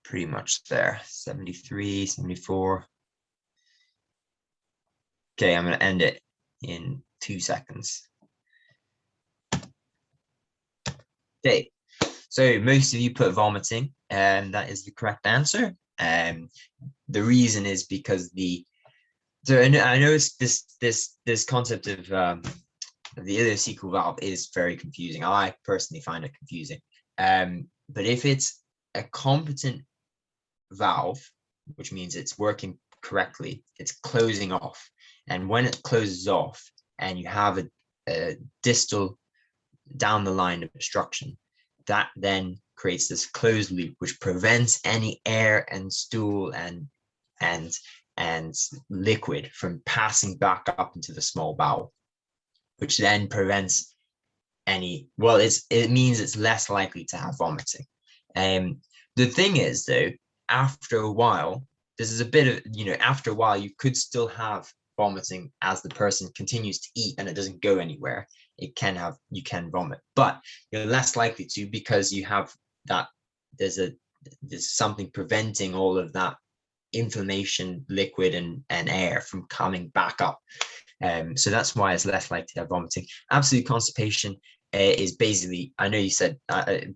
Pretty much there. 73, 74. Okay, I'm going to end it in 2 seconds. Okay, so most of you put vomiting, and that is the correct answer. The reason is because I know it's this concept of the ileocecal valve is very confusing. I personally find it confusing. But if it's a competent valve, which means it's working correctly, it's closing off. And when it closes off and you have a distal down the line obstruction, that then creates this closed loop, which prevents any air and stool and liquid from passing back up into the small bowel, which then prevents any, well, it means it's less likely to have vomiting. The thing is, though, after a while, this is a bit of, after a while, you could still have vomiting as the person continues to eat and it doesn't go anywhere. You can vomit, but you're less likely to, because you have that, there's something preventing all of that inflammation, liquid and air from coming back up. So that's why it's less likely to have vomiting. Absolute constipation is basically, I know you said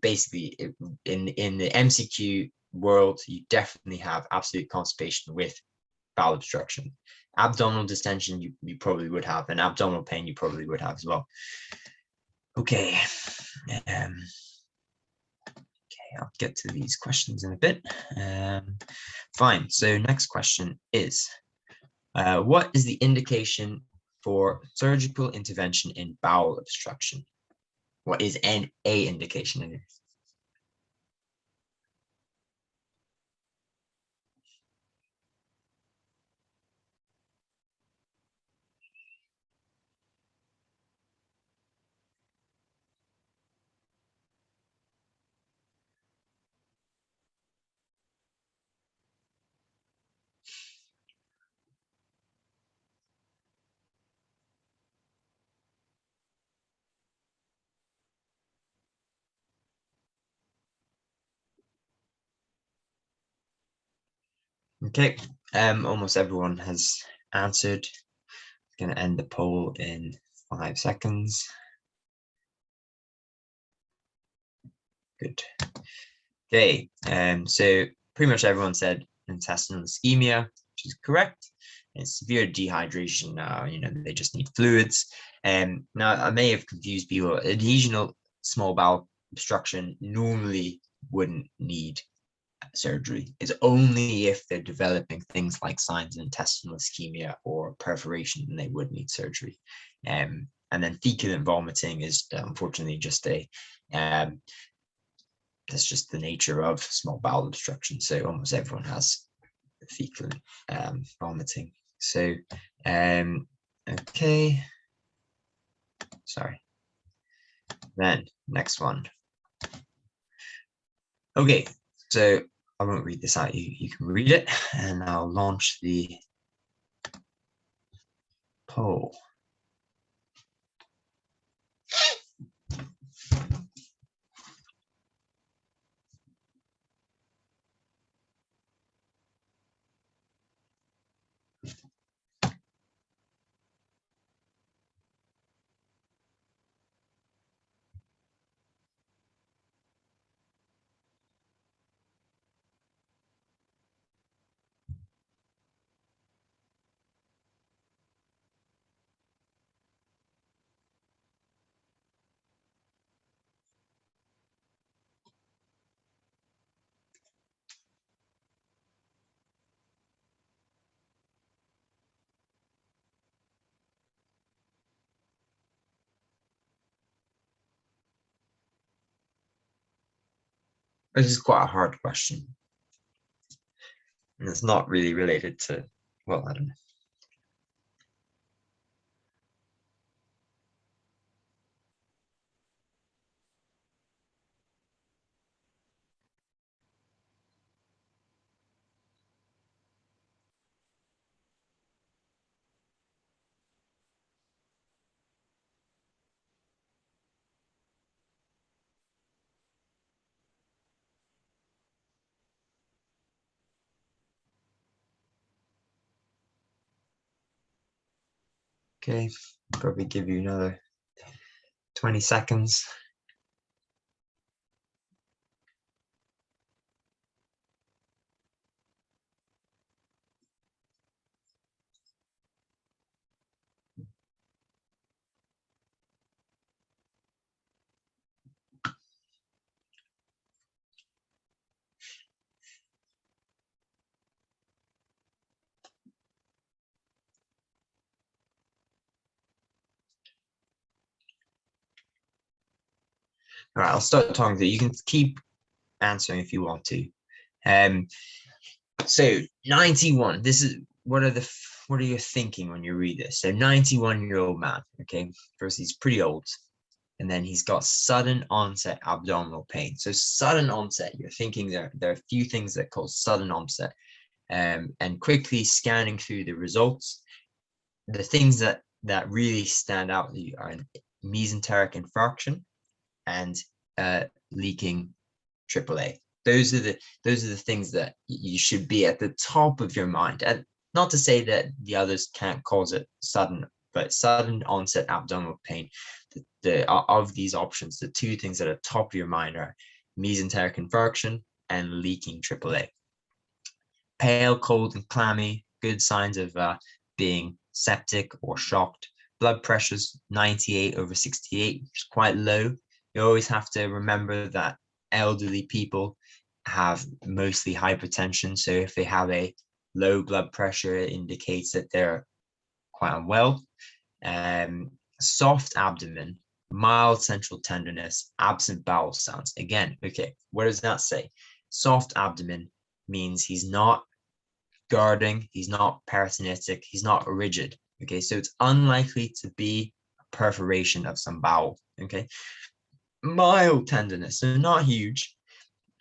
basically in the MCQ world, you definitely have absolute constipation with bowel obstruction. Abdominal distension, you probably would have, and abdominal pain you probably would have as well. Okay. Okay. I'll get to these questions in a bit. Fine. So next question is, what is the indication for surgical intervention in bowel obstruction? What is an A indication in it? Okay, almost everyone has answered. I'm going to end the poll in 5 seconds. Good. Okay, so pretty much everyone said intestinal ischemia, which is correct. It's severe dehydration. They just need fluids. Now, I may have confused people. Adhesional small bowel obstruction normally wouldn't need surgery. It's only if they're developing things like signs of intestinal ischemia or perforation, then they would need surgery. And then fecal vomiting is unfortunately just that's just the nature of small bowel obstruction. So almost everyone has fecal vomiting. So, okay. Sorry. Then next one. Okay, so I won't read this out. You can read it, and I'll launch the poll. This is quite a hard question. And it's not really related to, well, I don't know. Okay, probably give you another 20 seconds. All right, I'll start talking to you. You can keep answering if you want to. So 91. This is what are you thinking when you read this? So 91-year-old man. Okay, first he's pretty old, and then he's got sudden onset abdominal pain. So sudden onset. You're thinking there are a few things that cause sudden onset. And quickly scanning through the results, the things that really stand out are mesenteric infarction and leaking AAA. Those are the things that you should be at the top of your mind. And not to say that the others can't cause it sudden, but sudden onset abdominal pain. Of these options, the two things that are top of your mind are mesenteric infarction and leaking AAA. Pale, cold, and clammy, good signs of being septic or shocked. Blood pressure's 98/68, which is quite low. You always have to remember that elderly people have mostly hypertension. So if they have a low blood pressure, it indicates that they're quite unwell. Soft abdomen, mild central tenderness, absent bowel sounds. Again, okay, what does that say? Soft abdomen means he's not guarding, he's not peritonitic, he's not rigid. Okay, so it's unlikely to be a perforation of some bowel. Okay, mild tenderness, so not huge.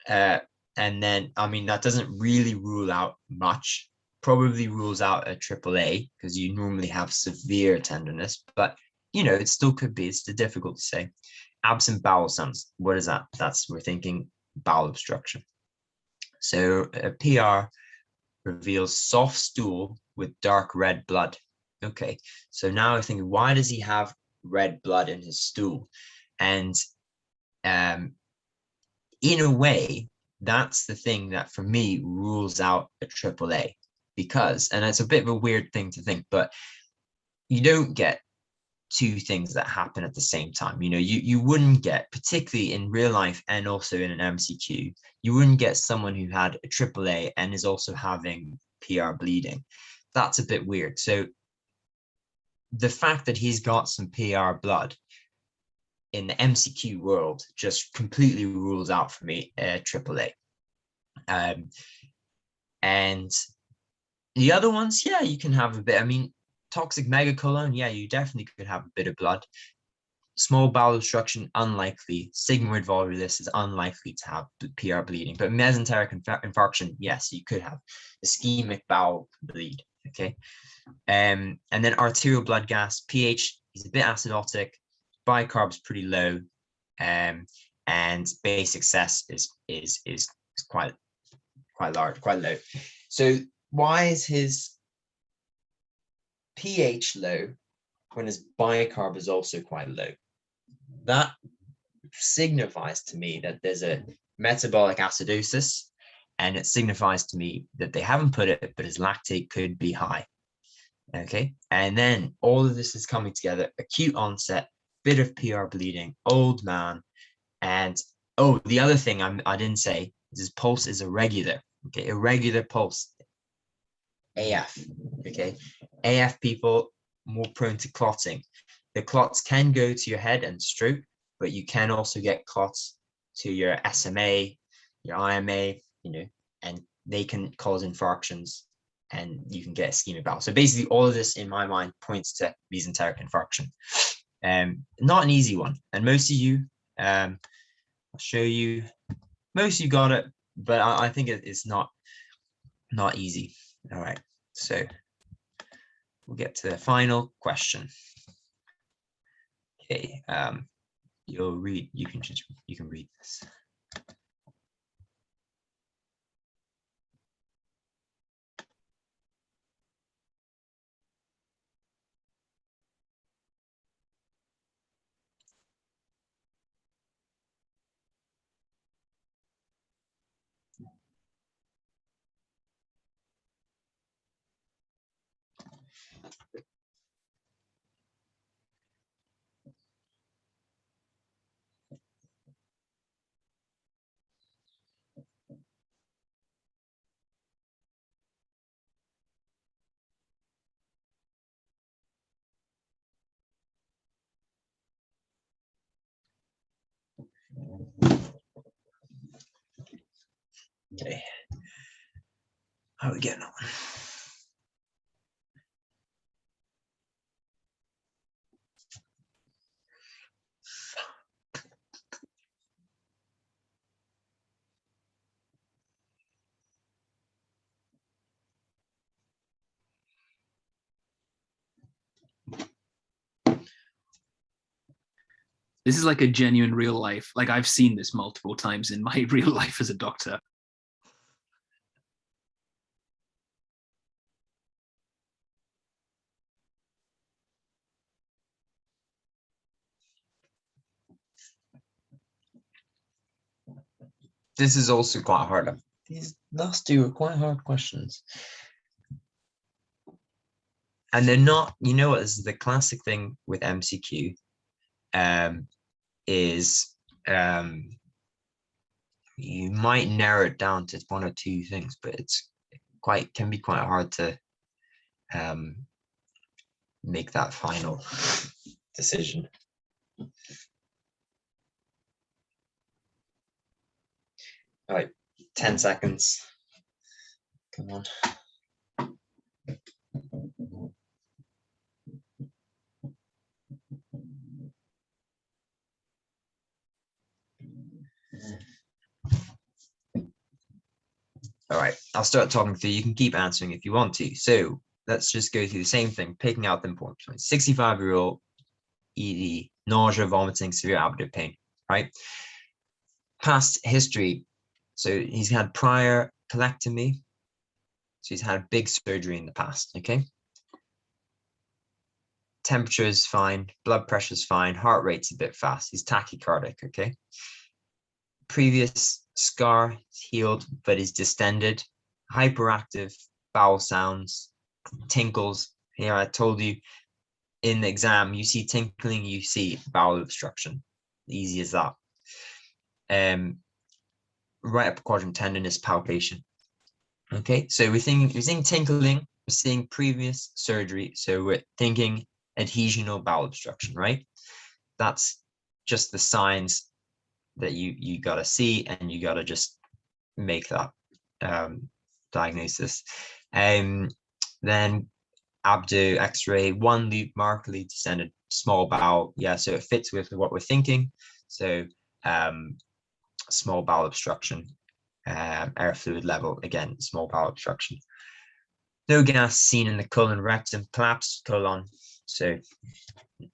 And then, I mean, that doesn't really rule out much. Probably rules out a AAA because you normally have severe tenderness, but you know, it still could be. It's difficult to say. Absent bowel sounds. What is that? We're thinking bowel obstruction. So a PR reveals soft stool with dark red blood. Okay, so now I think, why does he have red blood in his stool? And in a way, that's the thing that for me rules out a AAA, because, and it's a bit of a weird thing to think, but you don't get two things that happen at the same time. You know, you wouldn't get, particularly in real life and also in an MCQ, you wouldn't get someone who had a AAA and is also having PR bleeding. That's a bit weird. So the fact that he's got some PR blood in the MCQ world just completely rules out for me AAA. And the other ones, yeah, you can have a bit. I mean, toxic megacolon, yeah, you definitely could have a bit of blood. Small bowel obstruction, unlikely. Sigmoid volvulus is unlikely to have PR bleeding, but mesenteric infarction, yes, you could have ischemic bowel bleed. Okay, and then arterial blood gas, pH is a bit acidotic, bicarb's pretty low, and basic cess is quite large, quite low. So why is his pH low when his bicarb is also quite low? That signifies to me that there's a metabolic acidosis, and it signifies to me that they haven't put it, but his lactate could be high. Okay, and then all of this is coming together: acute onset, bit of PR bleeding, old man, and oh, the other thing I didn't say is his pulse is irregular. Okay, irregular pulse, AF. Okay, AF people more prone to clotting. The clots can go to your head and stroke, but you can also get clots to your SMA, your IMA, you know, and they can cause infarctions, and you can get ischemic bowel. So basically, all of this, in my mind, points to mesenteric infarction. Not an easy one, and most of you, I'll show you. Most of you got it, but I think it's not easy. All right, so we'll get to the final question. Okay, you'll read. You can read this. Okay, how are we getting on? This is like a genuine real life. Like I've seen this multiple times in my real life as a doctor. This is also quite hard. These last two are quite hard questions. And they're not, you know what, this is the classic thing with MCQ, is you might narrow it down to one or two things, but it's can be quite hard to make that final decision. All right, 10 seconds. Come on. All right, I'll start talking through. You can keep answering if you want to. So let's just go through the same thing, picking out the important points. 65-year-old ED, nausea, vomiting, severe abdominal pain, right? Past history. So he's had prior colectomy. So he's had a big surgery in the past, okay? Temperature is fine, blood pressure is fine, heart rate's a bit fast. He's tachycardic, okay? Previous scar healed, but is distended, hyperactive, bowel sounds, tinkles. Here, I told you in the exam, you see tinkling, you see bowel obstruction. Easy as that. Right upper quadrant tenderness, palpation. Okay, so we're seeing tinkling, we're seeing previous surgery, so we're thinking adhesional bowel obstruction, right? That's just the signs that you gotta see, and you gotta just make that diagnosis. Then abdo X-ray, one loop markedly descended, small bowel. Yeah, so it fits with what we're thinking. So small bowel obstruction, air fluid level, again, small bowel obstruction. No gas seen in the colon, rectum, collapsed colon, so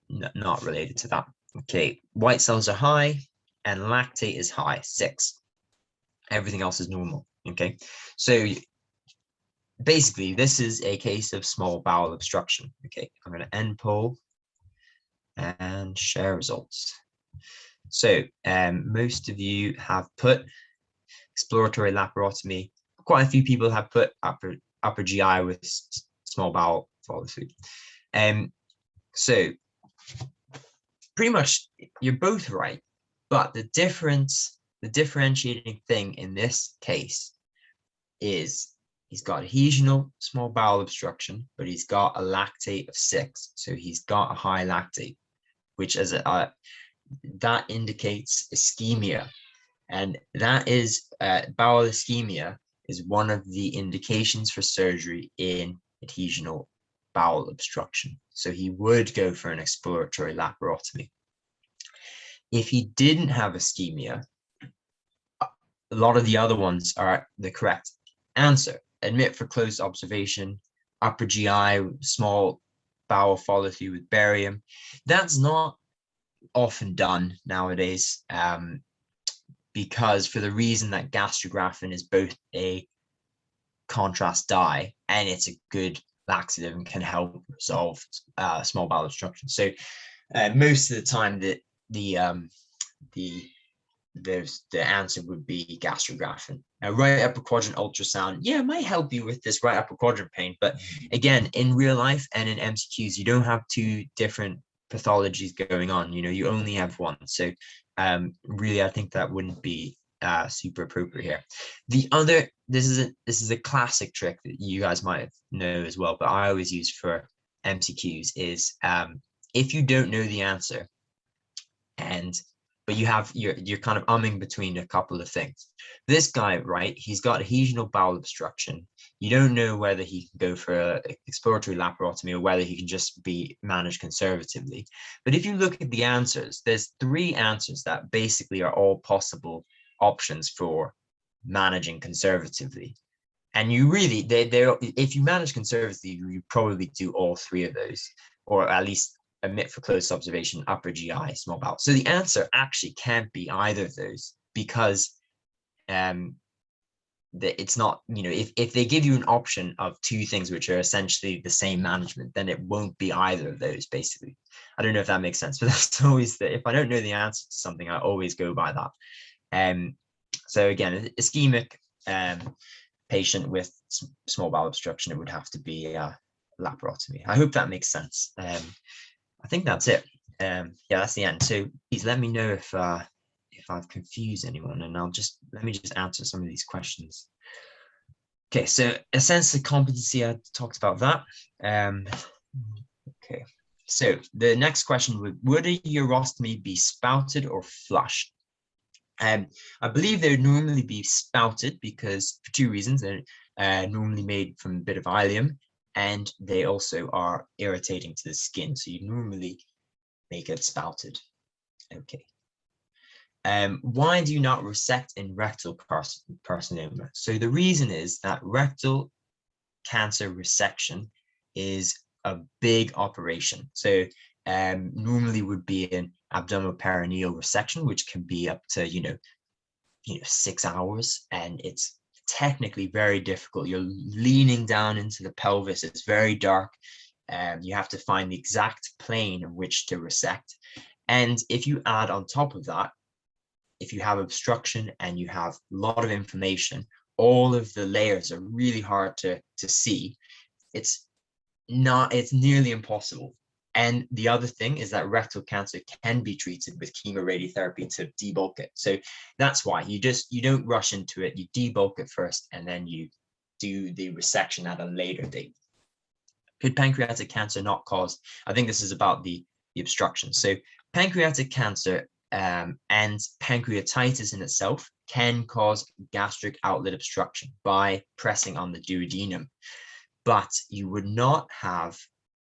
not related to that. Okay, white cells are high and lactate is high, 6. Everything else is normal. Okay, so basically this is a case of small bowel obstruction. Okay, I'm going to end poll and share results. So most of you have put exploratory laparotomy. Quite a few people have put upper GI with small bowel follow through. So pretty much you're both right, but the differentiating thing in this case is he's got adhesional small bowel obstruction, but he's got a lactate of 6, so he's got a high lactate, which is that indicates ischemia, and that is bowel ischemia is one of the indications for surgery in adhesional bowel obstruction. So he would go for an exploratory laparotomy. If he didn't have ischemia, a lot of the other ones are the correct answer. Admit for close observation, upper GI, small bowel follow through with barium. That's not often done nowadays, because for the reason that gastrographin is both a contrast dye and it's a good laxative and can help resolve small bowel obstruction. So most of the time the answer would be gastrographin. Now, right upper quadrant ultrasound, yeah, it might help you with this right upper quadrant pain, but again, in real life and in MCQs, you don't have 2 different pathologies going on. You only have one. So really, I think that wouldn't be super appropriate here. This is a classic trick that you guys might know as well, but I always use for MCQs is if you don't know the answer but you're kind of umming between a couple of things. This guy, right, he's got adhesional bowel obstruction. You don't know whether he can go for an exploratory laparotomy or whether he can just be managed conservatively. But if you look at the answers, there's 3 answers that basically are all possible options for managing conservatively. And you really, if you manage conservatively, you probably do all 3 of those, or at least admit for close observation, upper GI, small bowel. So the answer actually can't be either of those, because it's not, if they give you an option of 2 things which are essentially the same management, then it won't be either of those, basically. I don't know if that makes sense, but that's always if I don't know the answer to something, I always go by that. So again, ischemic patient with small bowel obstruction, it would have to be laparotomy. I hope that makes sense. I think that's it. Yeah, that's the end. So please let me know if if I've confused anyone, and let me just answer some of these questions. Okay, so a sense of competency, I talked about that. Okay, so the next question would a urostomy be spouted or flushed? I believe they would normally be spouted because for two reasons. They're normally made from a bit of ileum, and they also are irritating to the skin. So you normally make it spouted. Okay. Why do you not resect in rectal carcinoma? So the reason is that rectal cancer resection is a big operation. So normally would be an abdominoperineal resection, which can be up to 6 hours, and it's technically very difficult. You're leaning down into the pelvis. It's very dark. You have to find the exact plane of which to resect. And if you add on top of that, if you have obstruction and you have a lot of inflammation, all of the layers are really hard to see. It's nearly impossible. And the other thing is that rectal cancer can be treated with chemoradiotherapy to debulk it. So that's why you don't rush into it. You debulk it first, and then you do the resection at a later date. Could pancreatic cancer not cause? I think this is about the obstruction. So pancreatic cancer and pancreatitis in itself can cause gastric outlet obstruction by pressing on the duodenum, but you would not have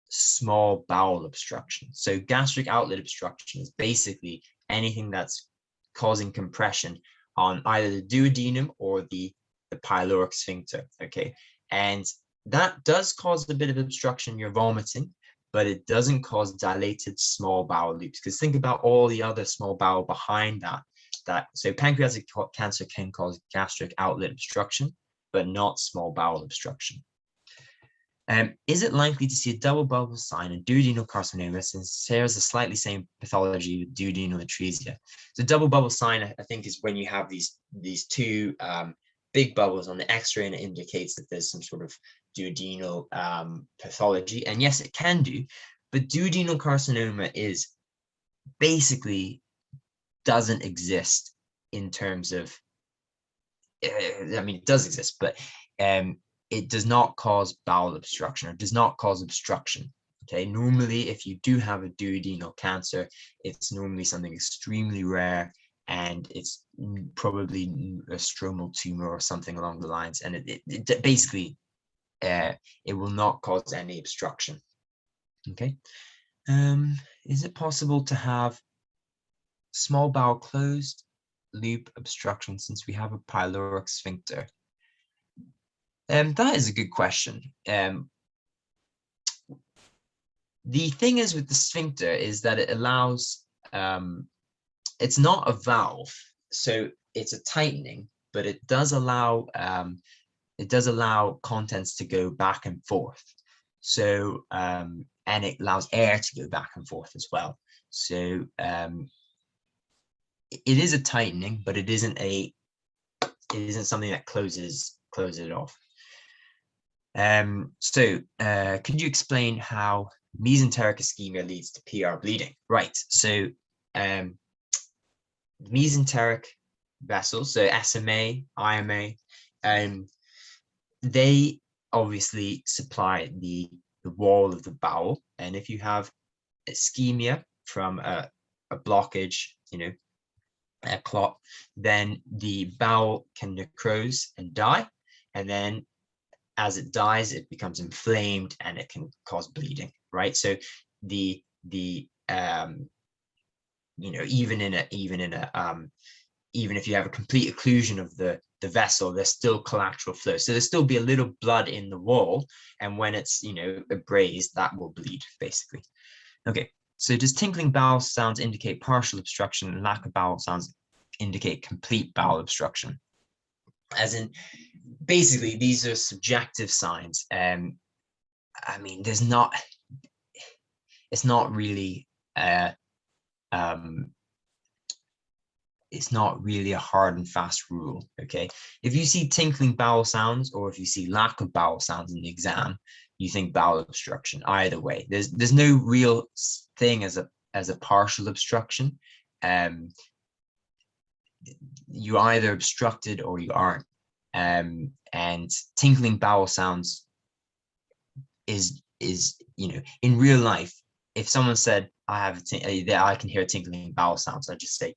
small bowel obstruction. So gastric outlet obstruction is basically anything that's causing compression on either the duodenum or the pyloric sphincter. Okay, and that does cause a bit of obstruction. You're vomiting, but it doesn't cause dilated small bowel loops, because think about all the other small bowel behind that. So pancreatic cancer can cause gastric outlet obstruction, but not small bowel obstruction. Is it likely to see a double bubble sign in duodenal carcinoma, since it shares a slightly same pathology with duodenal atresia? So double bubble sign, I think, is when you have these two big bubbles on the X-ray, and it indicates that there's some sort of duodenal pathology. And yes, it can do, but duodenal carcinoma is basically doesn't exist in terms of, I mean, it does exist, but it does not cause bowel obstruction, or does not cause obstruction. Okay, normally if you do have a duodenal cancer, it's normally something extremely rare, and it's probably a stromal tumor or something along the lines, and it basically it will not cause any obstruction. Okay, is it possible to have small bowel closed loop obstruction since we have a pyloric sphincter? That is a good question. The thing is with the sphincter is that it allows, it's not a valve, so it's a tightening, but it does allow contents to go back and forth. So, and it allows air to go back and forth as well. So it is a tightening, but it isn't something that closes it off. Could you explain how mesenteric ischemia leads to PR bleeding? Right. So mesenteric vessels, so SMA, IMA, they obviously supply the wall of the bowel. And if you have ischemia from a blockage, a clot, then the bowel can necrose and die. And then as it dies, it becomes inflamed and it can cause bleeding, right? So even if you have a complete occlusion of the vessel, there's still collateral flow. So there'll still be a little blood in the wall, and when it's abrased, that will bleed basically. Okay, so does tinkling bowel sounds indicate partial obstruction, and lack of bowel sounds indicate complete bowel obstruction? As in, basically, these are subjective signs. I mean, it's not really a hard and fast rule. Okay, if you see tinkling bowel sounds, or if you see lack of bowel sounds in the exam, you think bowel obstruction. Either way, there's no real thing as a partial obstruction. you're either obstructed or you aren't. And tinkling bowel sounds is in real life, if someone said that I can hear tinkling bowel sounds, I just say,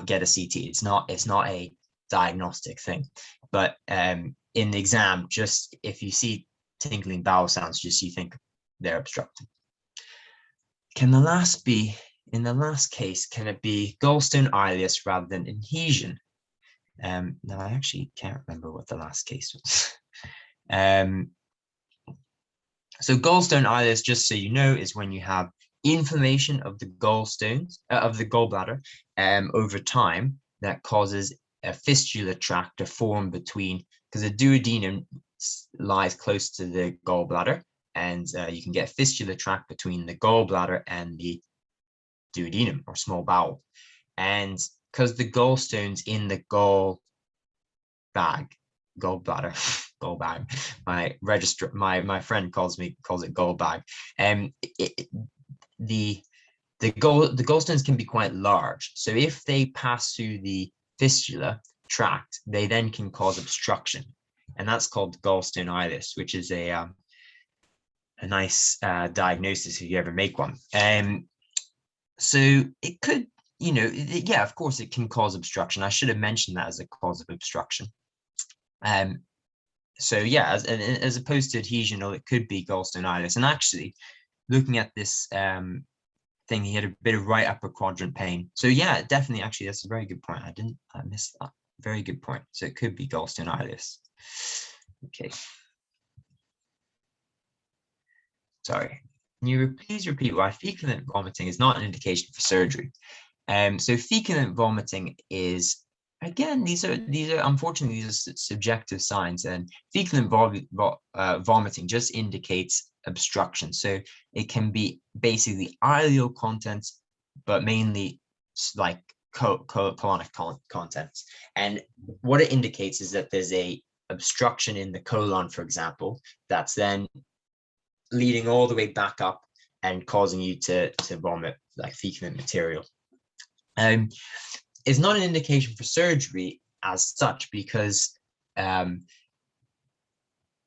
get a CT. It's not a diagnostic thing, but in the exam, just if you see tinkling bowel sounds, just you think they're obstructed. In the last case, can it be gallstone ileus rather than adhesion? Now I actually can't remember what the last case was. So gallstone ileus, just so you know, is when you have inflammation of the gallstones of the gallbladder over time that causes a fistula tract to form between, because the duodenum lies close to the gallbladder, and you can get a fistula tract between the gallbladder and the duodenum or small bowel. And because the gallstones in the gallbladder, my friend calls it gallbag. The gallstones can be quite large. So if they pass through the fistula tract, they then can cause obstruction, and that's called gallstone ileus, which is a nice diagnosis if you ever make one. So it could, yeah, of course it can cause obstruction. I should have mentioned that as a cause of obstruction. So yeah, as opposed to adhesion, it could be gallstone ileus. And actually, looking at this thing, he had a bit of right upper quadrant pain. So yeah, definitely, actually, that's a very good point. I missed that. Very good point. So it could be gallstone ileus. Okay. Sorry. Can you please repeat why fecal vomiting is not an indication for surgery? So fecal vomiting is, again, these are unfortunately, these are subjective signs, and fecal vomiting just indicates obstruction. So it can be basically ileal contents, but mainly like colonic contents. And what it indicates is that there's a obstruction in the colon, for example, that's then leading all the way back up and causing you to vomit like fecal material. It's not an indication for surgery as such, because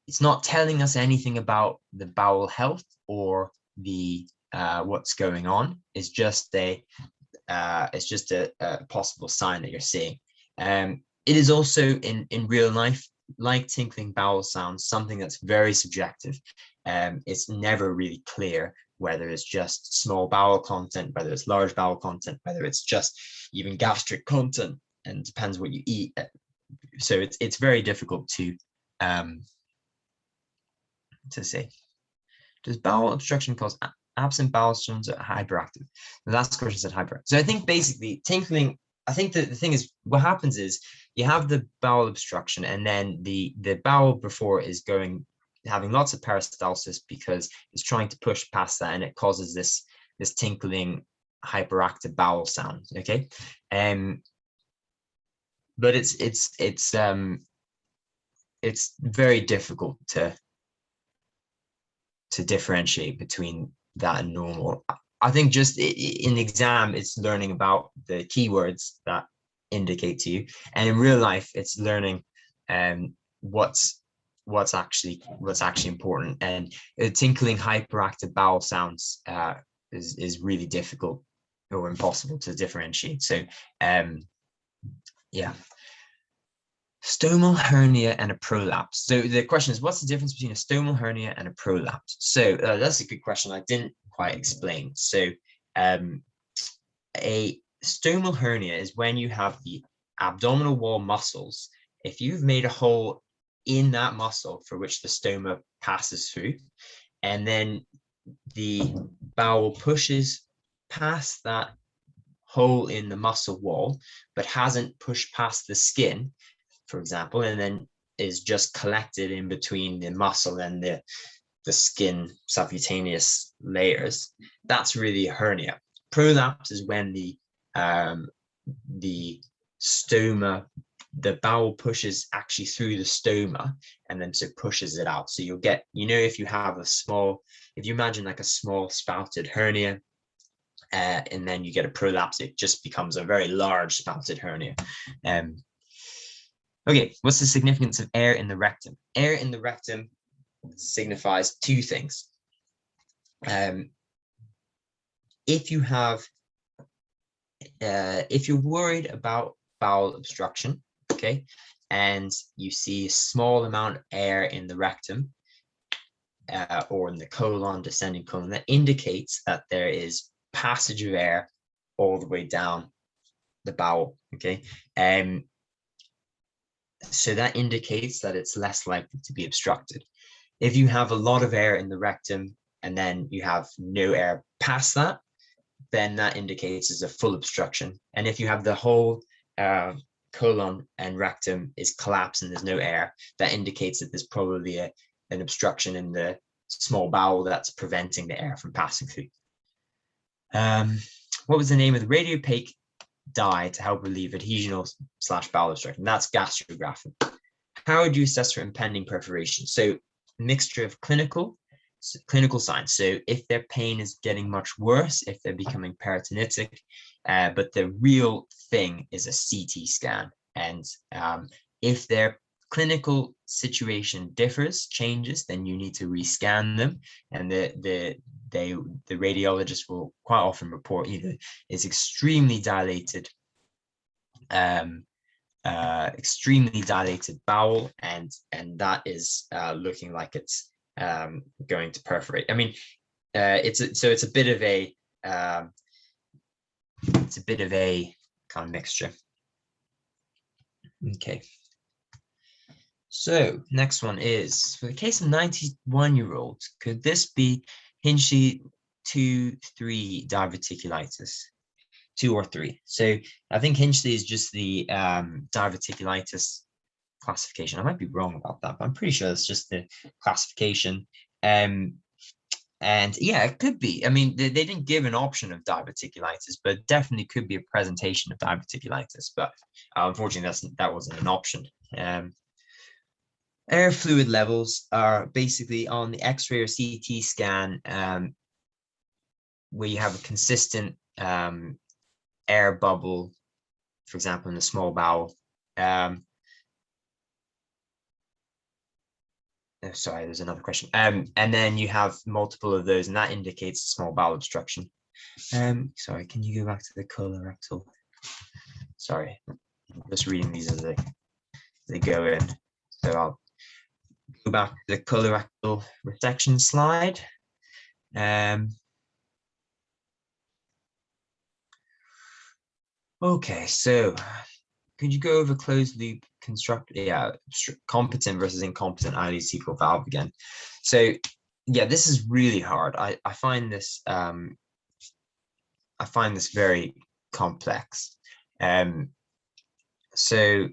it's not telling us anything about the bowel health or the what's going on. It's just a possible sign that you're seeing. It is also in real life, like tinkling bowel sounds, something that's very subjective. It's never really clear whether it's just small bowel content, whether it's large bowel content, whether it's just even gastric content, and depends what you eat. So it's very difficult to say. Does bowel obstruction cause absent bowel stones or hyperactive? The last question said hyperactive. So I think basically tinkling, I think the thing is, what happens is you have the bowel obstruction, and then the bowel before is having lots of peristalsis because it's trying to push past that, and it causes this tinkling hyperactive bowel sound. Okay. But it's very difficult to differentiate between that and normal. I think just in the exam, it's learning about the keywords that indicate to you, and in real life, it's learning what's actually important. And tinkling hyperactive bowel sounds is really difficult or impossible to differentiate. So yeah. Stomal hernia and a prolapse. So the question is, what's the difference between a stomal hernia and a prolapse? So that's a good question. I didn't quite explain. So a stomal hernia is when you have the abdominal wall muscles. If you've made a hole in that muscle for which the stoma passes through, and then the bowel pushes past that hole in the muscle wall, but hasn't pushed past the skin, for example, and then is just collected in between the muscle and the skin subcutaneous layers, that's really a hernia. Prolapse is when the stoma, the bowel pushes actually through the stoma and then so pushes it out. So you'll get, if you have if you imagine like a small spouted hernia, and then you get a prolapse. It just becomes a very large spouted hernia. Okay, what's the significance of air in the rectum? Air in the rectum signifies two things. If you have, if you're worried about bowel obstruction, okay, and you see a small amount of air in the rectum or in the colon, descending colon, that indicates that there is passage of air all the way down the bowel, okay? So that indicates that it's less likely to be obstructed. If you have a lot of air in the rectum and then you have no air past that, then that indicates it's a full obstruction. And if you have the whole colon and rectum is collapsed and there's no air, that indicates that there's probably an obstruction in the small bowel that's preventing the air from passing through. What was the name of the radiopaque dye to help relieve adhesional/bowel obstruction? That's gastrographin. How would you assess for impending perforation? So mixture of clinical signs. So if their pain is getting much worse, if they're becoming peritonitic, but the real thing is a CT scan. And if their clinical situation changes, then you need to rescan them. And the radiologist will quite often report either it's extremely dilated bowel, and that is looking like it's going to perforate. I mean, it's a bit of a kind of mixture. Okay. So next one is, for the case of 91-year-olds, could this be Hinchley 2-3 diverticulitis? 2 or 3. So I think Hinchley is just the diverticulitis classification. I might be wrong about that, but I'm pretty sure it's just the classification. And yeah, it could be. I mean, they didn't give an option of diverticulitis, but definitely could be a presentation of diverticulitis. But unfortunately, that wasn't an option. Air fluid levels are basically on the X-ray or CT scan, where you have a consistent air bubble, for example, in the small bowel. Sorry, there's another question. And then you have multiple of those, and that indicates small bowel obstruction. Sorry, can you go back to the colorectal? Sorry, I'm just reading these as they go in. So I'll go back to the colorectal resection slide. Okay, so could you go over closed loop competent versus incompetent ileocecal valve again? So yeah, this is really hard. I find this very complex. So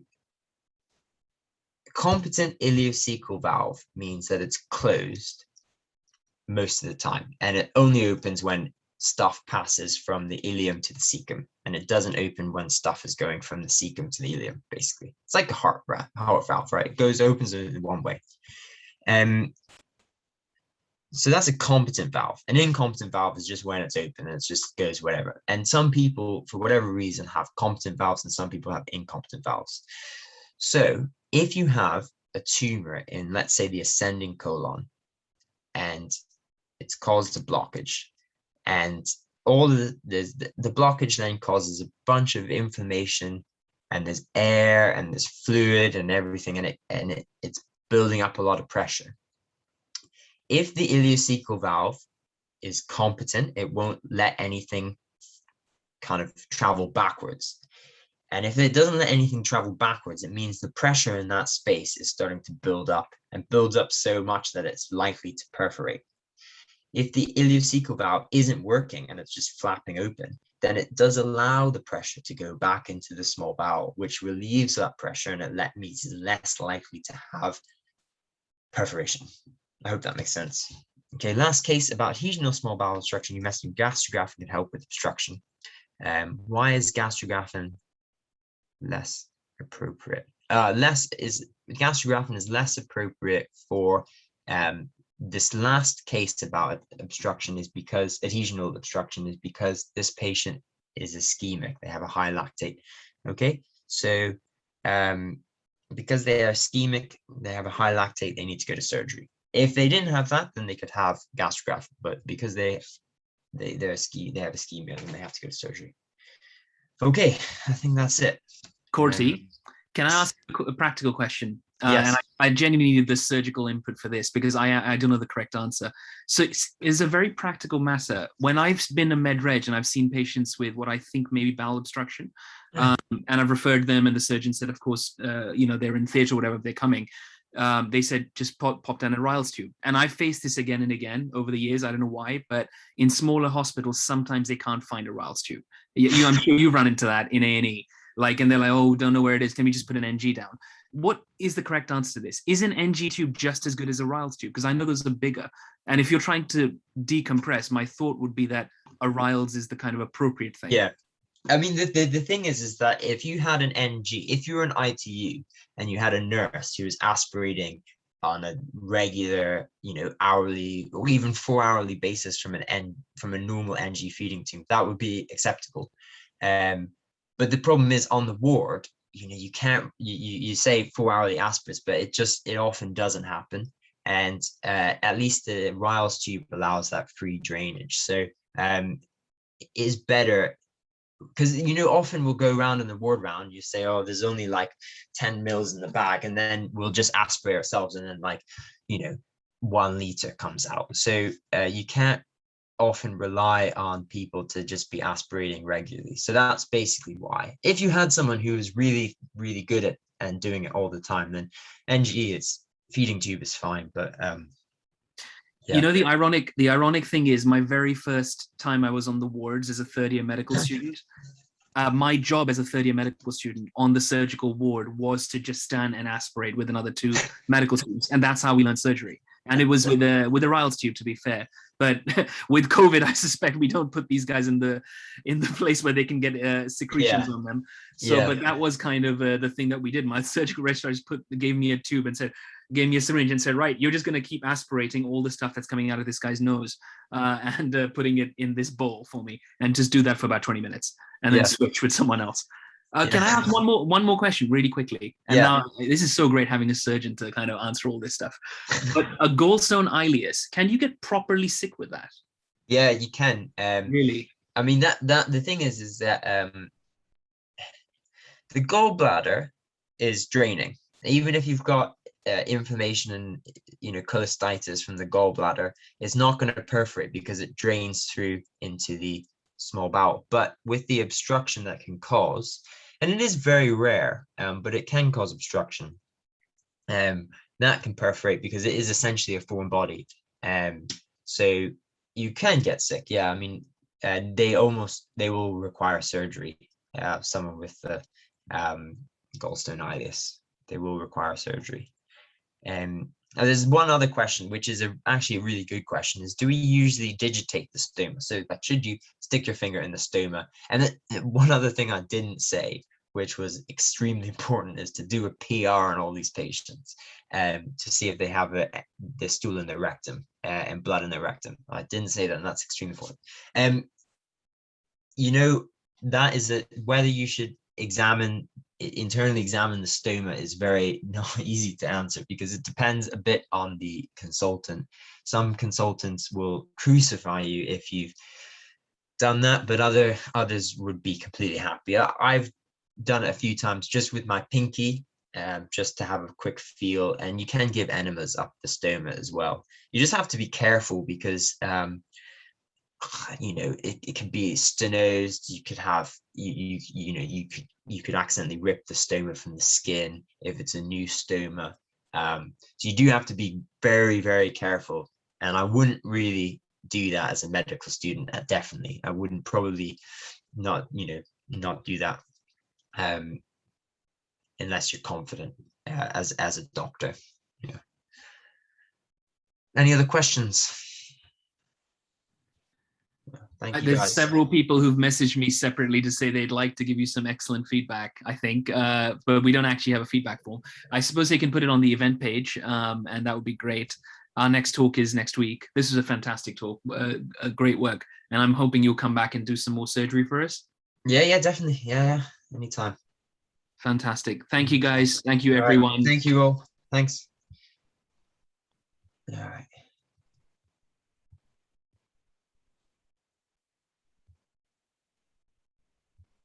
competent ileocecal valve means that it's closed most of the time, and it only opens when stuff passes from the ileum to the cecum, and it doesn't open when stuff is going from the cecum to the ileum. Basically, it's like a heart valve, right? It opens in one way. So that's a competent valve. An incompetent valve is just when it's open and it just goes whatever. And some people, for whatever reason, have competent valves, and some people have incompetent valves. So if you have a tumor in, let's say, the ascending colon, and it's caused a blockage, and all of the blockage then causes a bunch of inflammation, and there's air and there's fluid and everything, and it's building up a lot of pressure. If the ileocecal valve is competent, it won't let anything kind of travel backwards. And if it doesn't let anything travel backwards, it means the pressure in that space is starting to build up, and builds up so much that it's likely to perforate. If the ileocecal valve isn't working and it's just flapping open, then it does allow the pressure to go back into the small bowel, which relieves that pressure, and it means it's less likely to have perforation. I hope that makes sense. Okay, last case about adhesional small bowel obstruction. You mentioned gastrographin can help with obstruction. Why is gastrographin less appropriate? Gastrographin is less appropriate for this last case about obstruction is because adhesional obstruction is because this patient is ischemic. They have a high lactate. Okay, so because they are ischemic, they have a high lactate, they need to go to surgery. If they didn't have that, then they could have gastric graft, but because they have ischemia, then they have to go to surgery. Okay, I think that's it. Corty, can I ask a practical question? Yes. And I genuinely need the surgical input for this because I don't know the correct answer. So it's a very practical matter. When I've been a med reg and I've seen patients with what I think may be bowel obstruction, and I've referred them, and the surgeon said, of course, they're in theatre or whatever, they're coming. They said, just pop down a Ryle's tube. And I've faced this again and again over the years. I don't know why, but in smaller hospitals, sometimes they can't find a Ryle's tube. I'm sure you've run into that in A&E. And they're like, oh, don't know where it is. Can we just put an NG down? What is the correct answer to this? Is an NG tube just as good as a Ryle's tube? Because I know those are bigger. And if you're trying to decompress, my thought would be that a Ryle's is the kind of appropriate thing. Yeah. I mean, the thing is that if you had an NG, if you were an ITU and you had a nurse who was aspirating on a regular, hourly or even 4-hourly basis from a normal NG feeding tube, that would be acceptable. But the problem is on the ward, you can't, you say 4-hourly aspirates, but it often doesn't happen. And at least the Ryle's tube allows that free drainage. So it is better because, often we'll go around in the ward round, you say, oh, there's only like 10 mils in the bag, and then we'll just aspirate ourselves, and then 1 liter comes out. So you can't often rely on people to just be aspirating regularly. So that's basically why. If you had someone who was really, really good at and doing it all the time, then NG feeding tube is fine. But yeah. The ironic thing is, my very first time I was on the wards as a third-year medical student, my job as a third-year medical student on the surgical ward was to just stand and aspirate with another 2 medical students, and that's how we learned surgery. And it was with a Ryle's tube, to be fair. But with COVID, I suspect we don't put these guys in the place where they can get secretions on them. So, but that was kind of the thing that we did. My surgical registrar just gave me a tube and gave me a syringe and said, right, you're just going to keep aspirating all the stuff that's coming out of this guy's nose and putting it in this bowl for me, and just do that for about 20 minutes and then switch with someone else. Can I ask one more question really quickly? And now, this is so great having a surgeon to kind of answer all this stuff. But a gallstone ileus, can you get properly sick with that? Yeah, you can. Really? I mean, that the thing is that the gallbladder is draining. Even if you've got inflammation and cholestasis from the gallbladder, it's not going to perforate because it drains through into the small bowel. But with the obstruction that can cause, and it is very rare, but it can cause obstruction, that can perforate because it is essentially a foreign body. So you can get sick. Yeah, I mean, they will require surgery. Someone with the gallstone ileus, they will require surgery. Now there's one other question, which is actually a really good question, is do we usually digitate the stoma? So should you stick your finger in the stoma? And then one other thing I didn't say, which was extremely important, is to do a PR on all these patients to see if they have the stool in their rectum and blood in their rectum. I didn't say that, and that's extremely important. That is whether you should internally examine the stoma is very not easy to answer because it depends a bit on the consultant. Some consultants will crucify you if you've done that, but others would be completely happy. I've done it a few times just with my pinky, just to have a quick feel, and you can give enemas up the stoma as well. You just have to be careful because it could be stenosed. You could have you could accidentally rip the stoma from the skin if it's a new stoma. So you do have to be very, very careful, and I wouldn't really do that as a medical student. Definitely, I wouldn't probably not do that unless you're confident as a doctor. Yeah. Any other questions? Thank you, There's guys. several people who've messaged me separately to say they'd like to give you some excellent feedback, I think, but we don't actually have a feedback form. I suppose they can put it on the event page, and that would be great. Our next talk is next week. This is a fantastic talk, a great work. And I'm hoping you'll come back and do some more surgery for us. Yeah, definitely. Yeah, anytime. Fantastic. Thank you, guys. Thank you, All right. everyone. Thank you all. Thanks. All right.